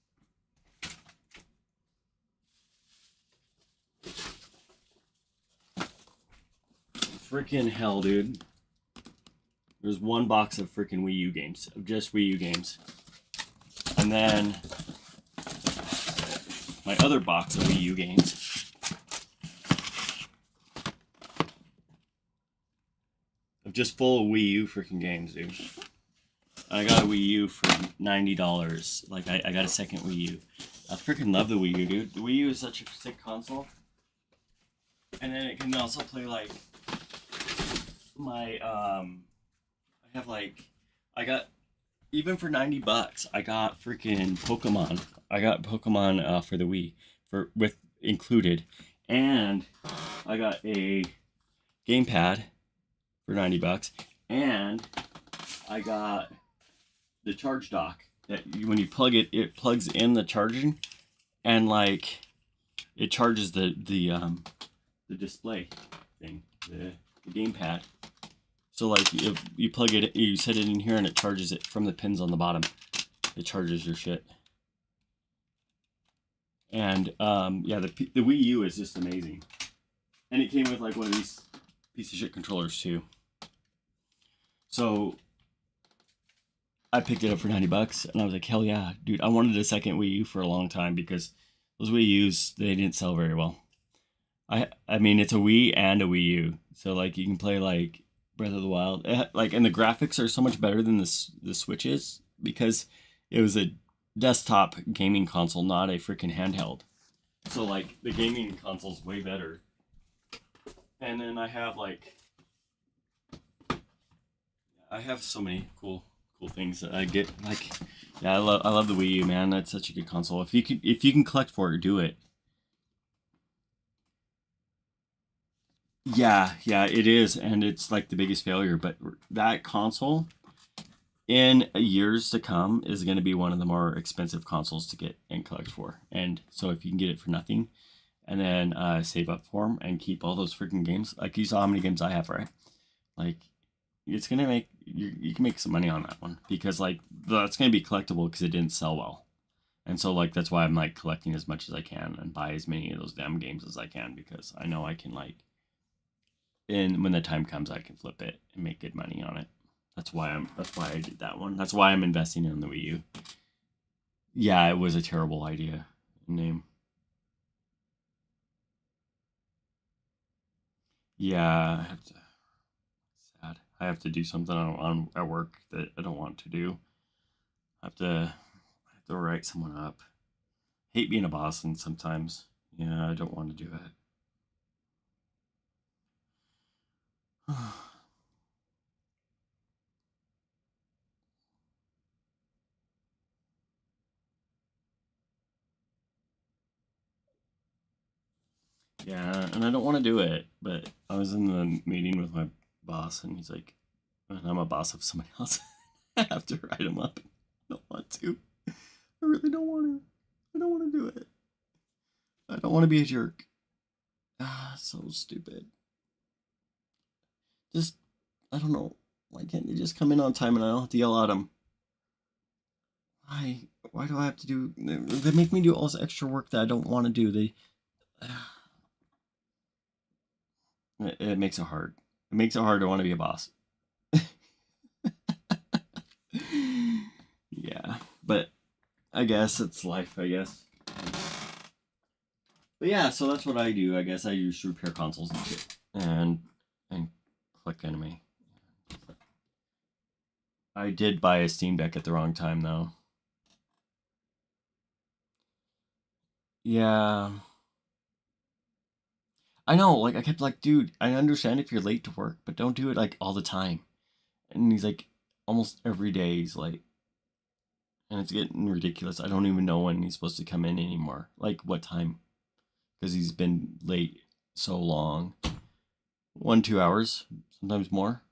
Freaking hell, dude. There's one box of freaking Wii U games, of just Wii U games. And then my other box of Wii U games of just full of Wii U freaking games, dude. I got a Wii U for $90. Like, I got a second Wii U. I freaking love the Wii U, dude. The Wii U is such a sick console. And then it can also play, like, my, I got, even for $90, I got freaking Pokemon. I got Pokemon for the Wii, with included. And I got a gamepad for $90. And I got the charge dock that when you plug it, it plugs in the charging, and like it charges the display thing, the gamepad. So like if you plug it, you set it in here, and it charges it from the pins on the bottom. It charges your shit. And yeah, the Wii U is just amazing, and it came with like one of these piece of shit controllers too. So I picked it up for $90, and I was like, hell yeah, dude! I wanted a second Wii U for a long time because those Wii U's, they didn't sell very well. I mean, it's a Wii and a Wii U, so like you can play like Breath of the Wild. Like, and the graphics are so much better than the Switches because it was a desktop gaming console, not a freaking handheld. So like the gaming console's way better. And then I have so many cool things that I get. Like, yeah, I love the Wii U, man. That's such a good console. If you can collect for it, do it. Yeah, it is, and it's like the biggest failure. But that console, in years to come, is going to be one of the more expensive consoles to get and collect for. And so if you can get it for nothing, and then save up for them and keep all those freaking games, like you saw how many games I have, right? Like, it's gonna make you can make some money on that one because like that's gonna be collectible because it didn't sell well. And so like that's why I'm like collecting as much as I can and buy as many of those damn games as I can because I know I can like, and when the time comes I can flip it and make good money on it. That's why I did that one. That's why I'm investing in the Wii U. Yeah, it was a terrible idea. Name. Yeah, I have to. Sad. I have to do something on at work that I don't want to do. I have to write someone up. Hate being a boss and sometimes. Yeah, I don't want to do it. Yeah, and I don't want to do it, but I was in the meeting with my boss and he's like, and I'm a boss of somebody else. I have to write him up. I don't want to. I really don't want to. I don't want to do it. I don't want to be a jerk. Ah, so stupid. Just, I don't know. Why can't they just come in on time and I don't have to yell at them? Why? Why do I have to do? They make me do all this extra work that I don't want to do. It makes it hard. It makes it hard to want to be a boss. Yeah, but I guess it's life. I guess. But yeah, so that's what I do. I guess I use to repair consoles and shit, and click enemy. I did buy a Steam Deck at the wrong time though. Yeah, I know. Like I kept like, dude, I understand if you're late to work, but don't do it like all the time. And he's like, almost every day he's like, and it's getting ridiculous. I don't even know when he's supposed to come in anymore. Like what time? Because he's been late so long. 1, 2 hours, sometimes more.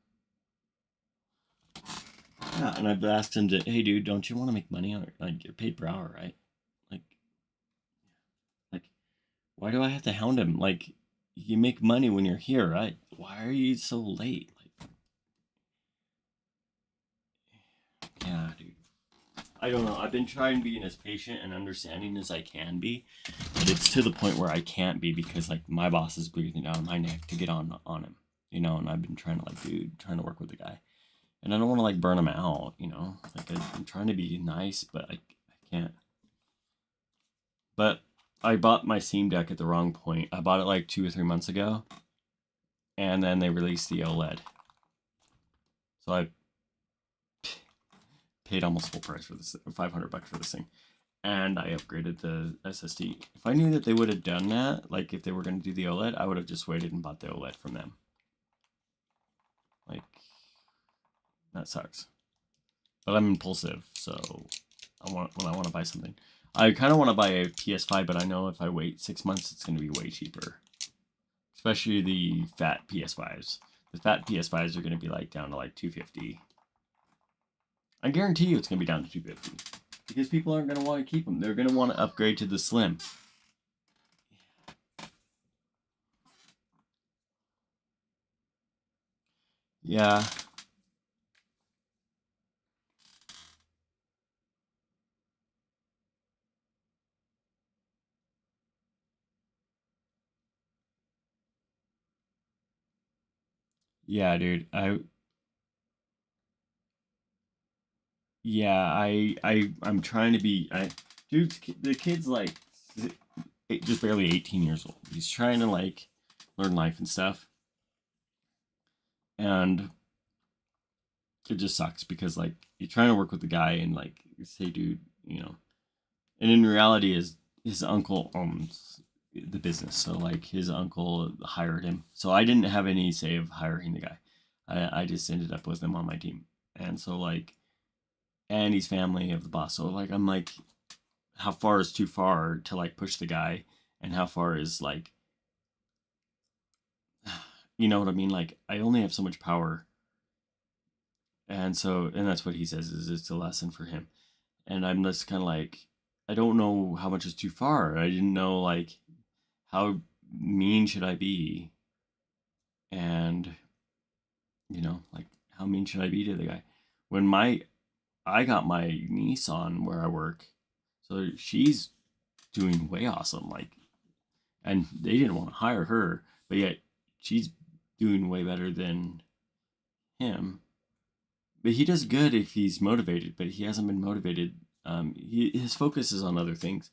Yeah, and I've asked him to, hey, dude, don't you want to make money on it? Like, you're paid per hour, right? Like, like, why do I have to hound him? Like, you make money when you're here, right? Why are you so late? Like, yeah, dude. I don't know. I've been trying being as patient and understanding as I can be, but it's to the point where I can't be because like my boss is breathing down my neck to get on him, you know. And I've been trying to like, dude, trying to work with the guy, and I don't want to like burn him out, you know. Like I'm trying to be nice, but I can't. But I bought my Steam Deck at the wrong point. I bought it like 2 or 3 months ago, and then they released the OLED, so I paid almost full price for this, $500 for this thing, and I upgraded the SSD. If I knew that they would have done that, like if they were going to do the OLED, I would have just waited and bought the OLED from them. Like, that sucks. But I'm impulsive, so when I want to buy something. I kind of want to buy a PS5, but I know if I wait 6 months, it's going to be way cheaper. Especially the fat PS5s. The fat PS5s are going to be like down to like 250. I guarantee you it's going to be down to 250 because people aren't going to want to keep them. They're going to want to upgrade to the slim. Yeah. Yeah, dude. I'm trying to be dude, the kid's like just barely 18 years old. He's trying to like learn life and stuff. And it just sucks because like you're trying to work with the guy and like say, dude, you know, and in reality, his uncle owns the business, so like his uncle hired him. So I didn't have any say of hiring the guy. I just ended up with him on my team, and so like, and he's family of the boss. So like I'm like, how far is too far to like push the guy, and how far is like, you know what I mean? Like I only have so much power, and so and that's what he says is it's a lesson for him, and I'm just kind of like, I don't know how much is too far. I didn't know like how mean should I be, and you know like how mean should I be to the guy when I got my niece on where I work, so she's doing way awesome. Like, and they didn't want to hire her, but yet she's doing way better than him. But he does good if he's motivated, but he hasn't been motivated. His focus is on other things,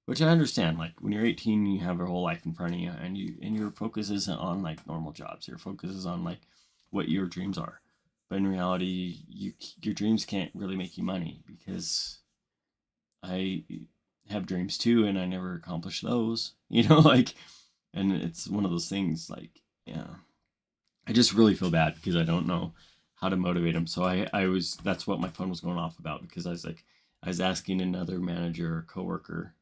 which I understand. Like when you're 18, you have your whole life in front of you, and your focus isn't on like normal jobs. Your focus is on like what your dreams are. But in reality, your dreams can't really make you money because I have dreams too, and I never accomplish those. You know, like, and it's one of those things. Like, yeah, I just really feel bad because I don't know how to motivate him. So I was that's what my phone was going off about because I was asking another manager or coworker.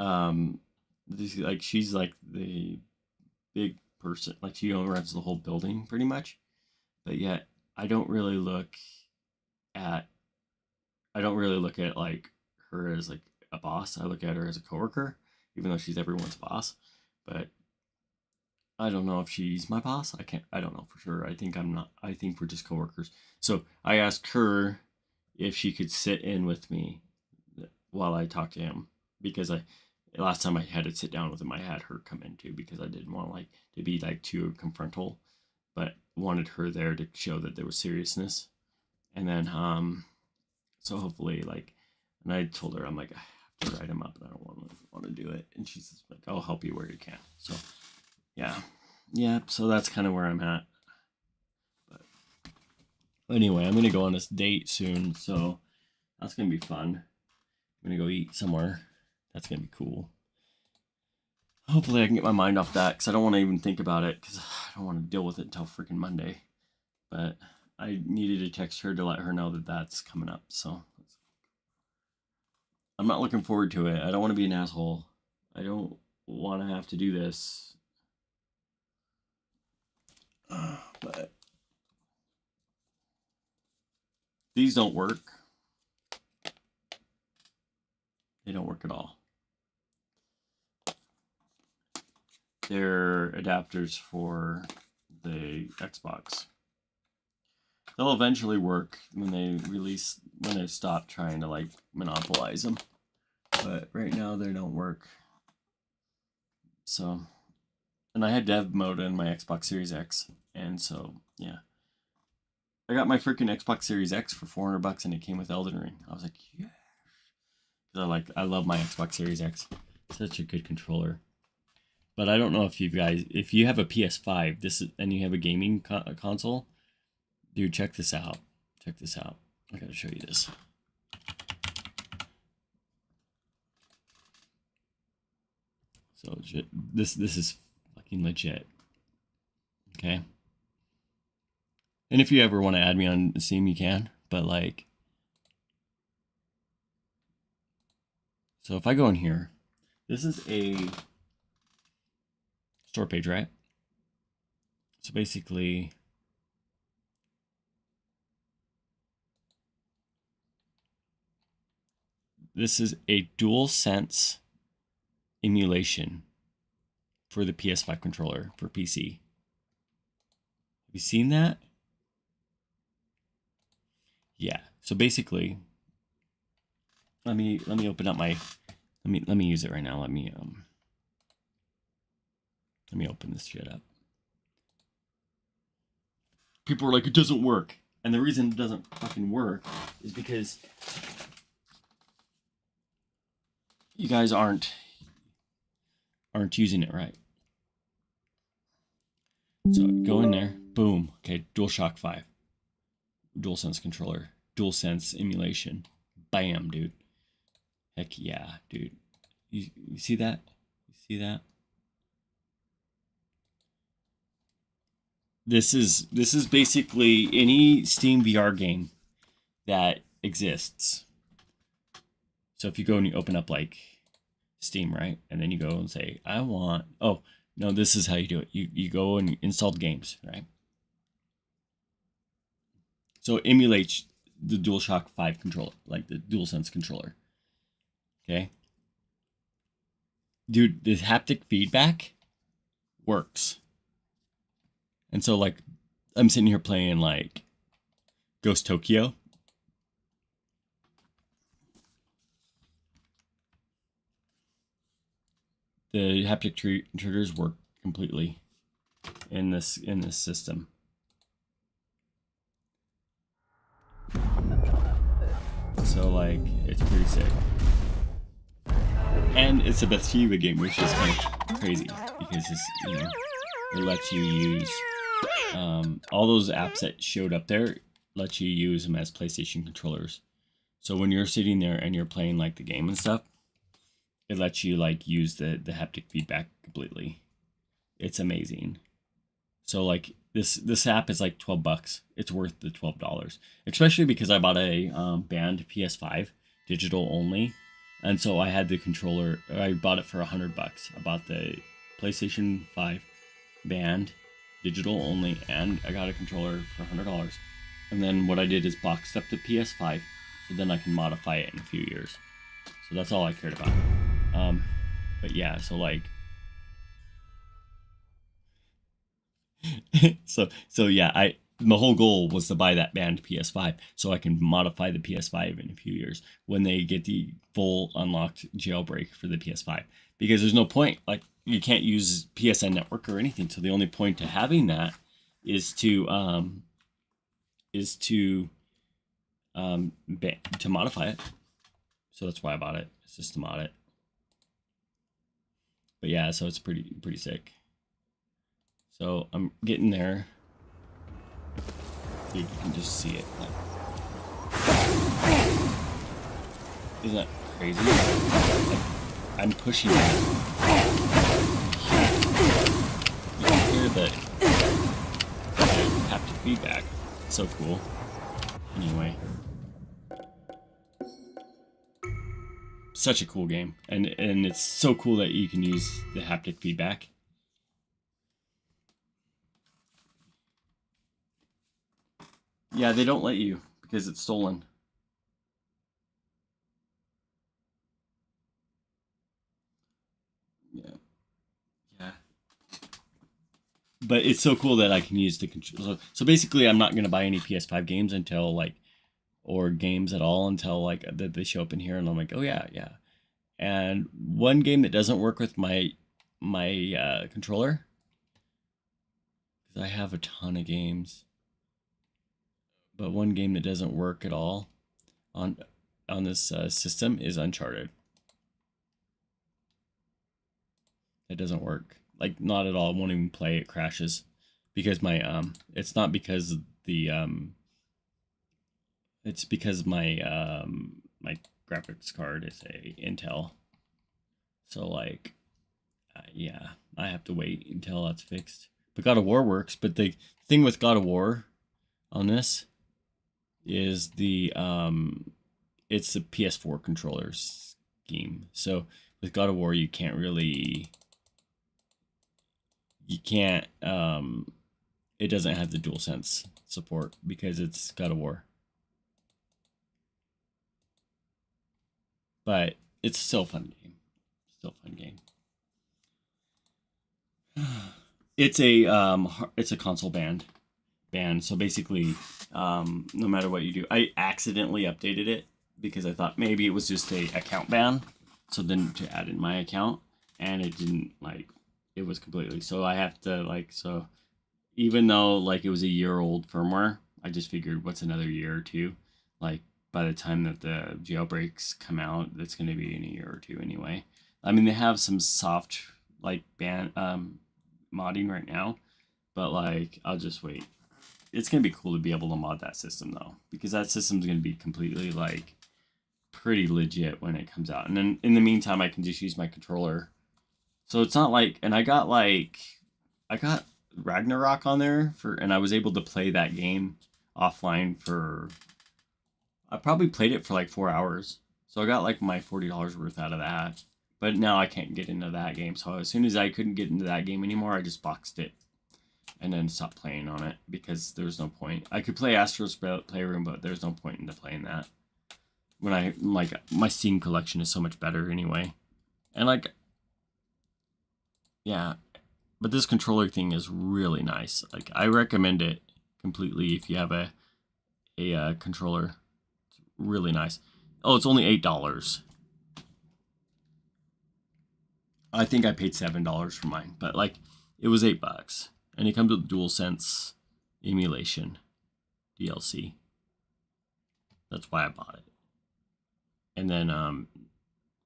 Um, like she's like the big person, like she runs the whole building pretty much. But yet I don't really look at like her as like a boss. I look at her as a coworker, even though she's everyone's boss. But I don't know if she's my boss. I don't know for sure. I think I'm not. I think we're just coworkers. So I asked her if she could sit in with me while I talk to him because last time I had to sit down with him, I had her come in too because I didn't want like to be like too confrontal, but wanted her there to show that there was seriousness. And then so hopefully like, and I told her I'm like I have to write him up, and I don't want to do it, and she's just like I'll help you where you can. So yeah. So that's kind of where I'm at. But anyway, I'm gonna go on this date soon, so that's gonna be fun. I'm gonna go eat somewhere. That's gonna be cool. Hopefully, I can get my mind off that because I don't want to even think about it because I don't want to deal with it until freaking Monday. But I needed to text her to let her know that that's coming up. So I'm not looking forward to it. I don't want to be an asshole. I don't want to have to do this. But these don't work. They don't work at all. They're adapters for the Xbox. They'll eventually work when they stop trying to like monopolize them. But right now they don't work. So, and I had dev mode in my Xbox Series X, and so yeah, I got my freaking Xbox Series X for $400, and it came with Elden Ring. I was like, yeah, because I love my Xbox Series X. Such a good controller. But I don't know if if you have a PS5, and you have a gaming console, dude, check this out. Check this out. I gotta show you this. So this is fucking legit. Okay. And if you ever want to add me on Steam, you can. But like, so if I go in here, this is a store page, right? So basically, this is a DualSense emulation for the PS5 controller for PC. Have you seen that? Yeah. So basically, let me open up my let me use it right now. Let me open this shit up. People are like, it doesn't work. And the reason it doesn't fucking work is because you guys aren't using it right. So go in there, boom. Okay, DualShock 5. DualSense controller, DualSense emulation. Bam, dude. Heck yeah, dude. You see that? You see that? This is basically any Steam VR game that exists. So if you go and you open up like Steam, right? And then you go and say, I want, oh, no, this is how you do it. You go and install games, right? So it emulates the DualShock 5 controller, like the DualSense controller. Okay. Dude, the haptic feedback works. And so like I'm sitting here playing like Ghost Tokyo. The haptic triggers work completely in this system. So like it's pretty sick. And it's a Bathsheba game, which is kind of crazy because it's, you know, it lets you use all those apps that showed up there, let you use them as PlayStation controllers. So when you're sitting there and you're playing like the game and stuff, it lets you like use the haptic feedback completely. It's amazing. So like this app is like $12. It's worth the $12, especially because I bought a band PS5 digital only, and so I had the controller. I bought it for $100. I bought the PlayStation 5 band digital only, and I got a controller for $100. And then what I did is boxed up the PS5, so then I can modify it in a few years. So that's all I cared about. But yeah, so like, so yeah, the whole goal was to buy that banned PS5 so I can modify the PS5 in a few years when they get the full unlocked jailbreak for the PS5. Because there's no point, like you can't use PSN network or anything. So the only point to having that is to modify it. So that's why I bought it. It's just to mod it. But yeah, so it's pretty sick. So I'm getting there. You can just see it. Isn't that crazy? Like, I'm pushing it. You can hear the haptic feedback. So cool. Anyway. Such a cool game. And it's so cool that you can use the haptic feedback. Yeah, they don't let you because it's stolen. Yeah. But it's so cool that I can use the control. So basically, I'm not going to buy any PS5 games until like, or games at all until like they show up in here, and I'm like, oh yeah. And one game that doesn't work with my controller, because I have a ton of games, but one game that doesn't work at all on this system is Uncharted. It doesn't work, like not at all. It won't even play. It crashes because my it's not because the it's because my my graphics card is a Intel. So like yeah, I have to wait until that's fixed. But God of War works. But the thing with God of War on this is it's the PS4 controller scheme. So with God of War, you can't it doesn't have the DualSense support because it's God of War. But it's still a fun game. It's a console band. So basically, no matter what you do, I accidentally updated it because I thought maybe it was just a account ban. So then to add in my account, and it didn't, like, it was completely. So I have to so even though like it was a year old firmware, I just figured what's another year or two, like by the time that the jailbreaks come out, that's going to be in a year or two anyway. I mean, they have some soft like modding right now, but like I'll just wait. it's gonna be cool to be able to mod that system though, because that system's gonna be completely like pretty legit when it comes out. And then in the meantime, I can just use my controller. So it's not like, and I got Ragnarok on there and I was able to play that game offline for, I probably played it for like 4 hours. So I got like my $40 worth out of that. But now I can't get into that game. So as soon as I couldn't get into that game anymore, I just boxed it and then stopped playing on it because there's no point. I could play Astro's Playroom, but there's no point into playing that. When I, like, my Steam collection is so much better anyway. And like, yeah, but this controller thing is really nice. Like, I recommend it completely if you have a controller. It's really nice. Oh, it's only $8. I think I paid $7 for mine, but like, it was $8, and it comes with DualSense emulation DLC. That's why I bought it. And then,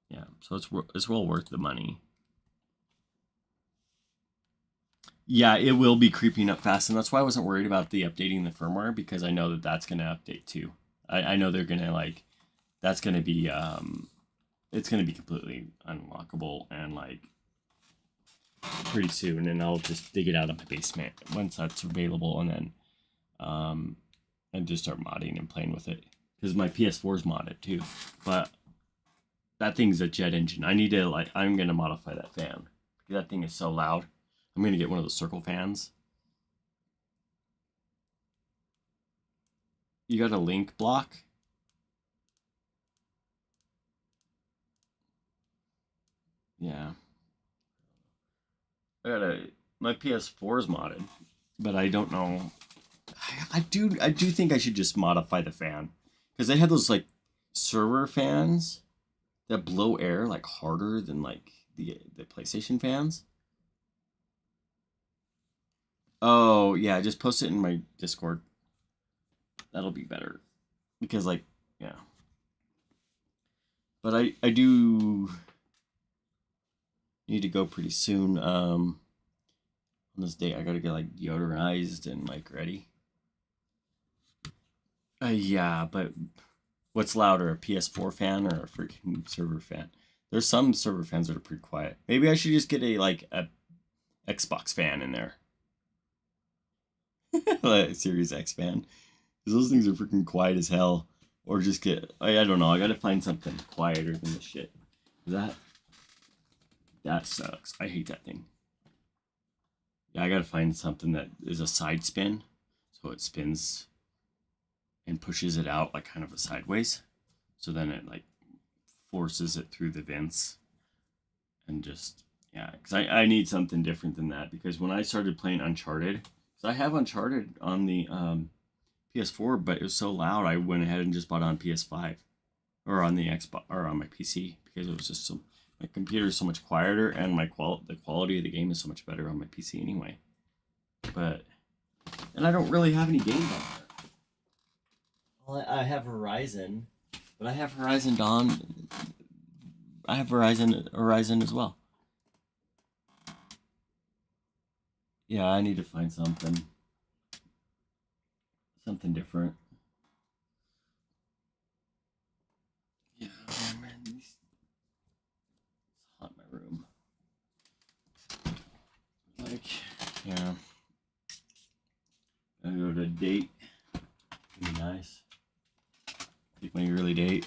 yeah, so it's well worth the money. Yeah, it will be creeping up fast, and that's why I wasn't worried about the updating the firmware, because I know that that's going to update too. I know they're going to like, that's going to be, it's going to be completely unlockable and like pretty soon, and I'll just dig it out of my basement once that's available, and then, and just start modding and playing with it. Because my PS4 is modded too, but that thing's a jet engine. I need to like, I'm going to modify that fan. That thing is so loud. I'm going to get one of those circle fans. You got a link block? Yeah. My PS4 is modded, but I don't know. I do think I should just modify the fan. Because they had those like server fans that blow air like harder than like the PlayStation fans. Oh, yeah, just post it in my Discord. That'll be better. Because, like, yeah. But I do need to go pretty soon. On this date, I gotta get, like, deodorized and, like, ready. Yeah, but what's louder, a PS4 fan or a freaking server fan? There's some server fans that are pretty quiet. Maybe I should just get a Xbox fan in there. Series X fan. Because those things are freaking quiet as hell. Or just get, I don't know, I gotta find something quieter than this shit. That sucks. I hate that thing. Yeah, I gotta find something that is a side spin. So it spins and pushes it out like kind of a sideways. So then it like forces it through the vents. And just, yeah, because I need something different than that. Because when I started playing Uncharted, because I have Uncharted on the PS4, but it was so loud, I went ahead and just bought it on PS5 or on the Xbox or on my PC, because it was just so, my computer is so much quieter, and the quality of the game is so much better on my PC anyway. But, and I don't really have any games on there. Well, I have Horizon, but I have Horizon Dawn. I have Horizon as well. Yeah, I need to find something different. Yeah, oh man, it's hot in my room. Like, yeah, I'm gonna go to a date. It'd be nice. Take my early date.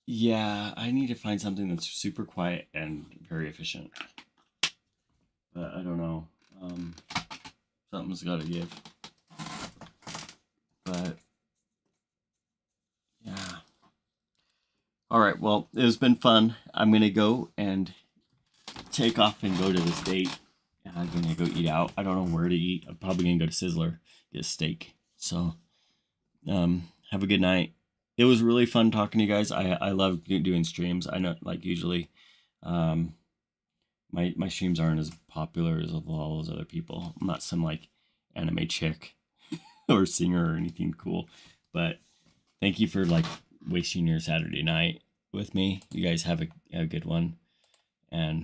Yeah, I need to find something that's super quiet and very efficient. But I don't know. Something's got to give. But yeah. All right. Well, it's been fun. I'm gonna go and take off and go to this date. And I'm gonna go eat out. I don't know where to eat. I'm probably gonna go to Sizzler, get a steak. So, have a good night. It was really fun talking to you guys. I love doing streams. I know, like, usually, my streams aren't as popular as all those other people. I'm not some like anime chick or singer or anything cool. But thank you for like wasting your Saturday night with me. You guys have a good one. And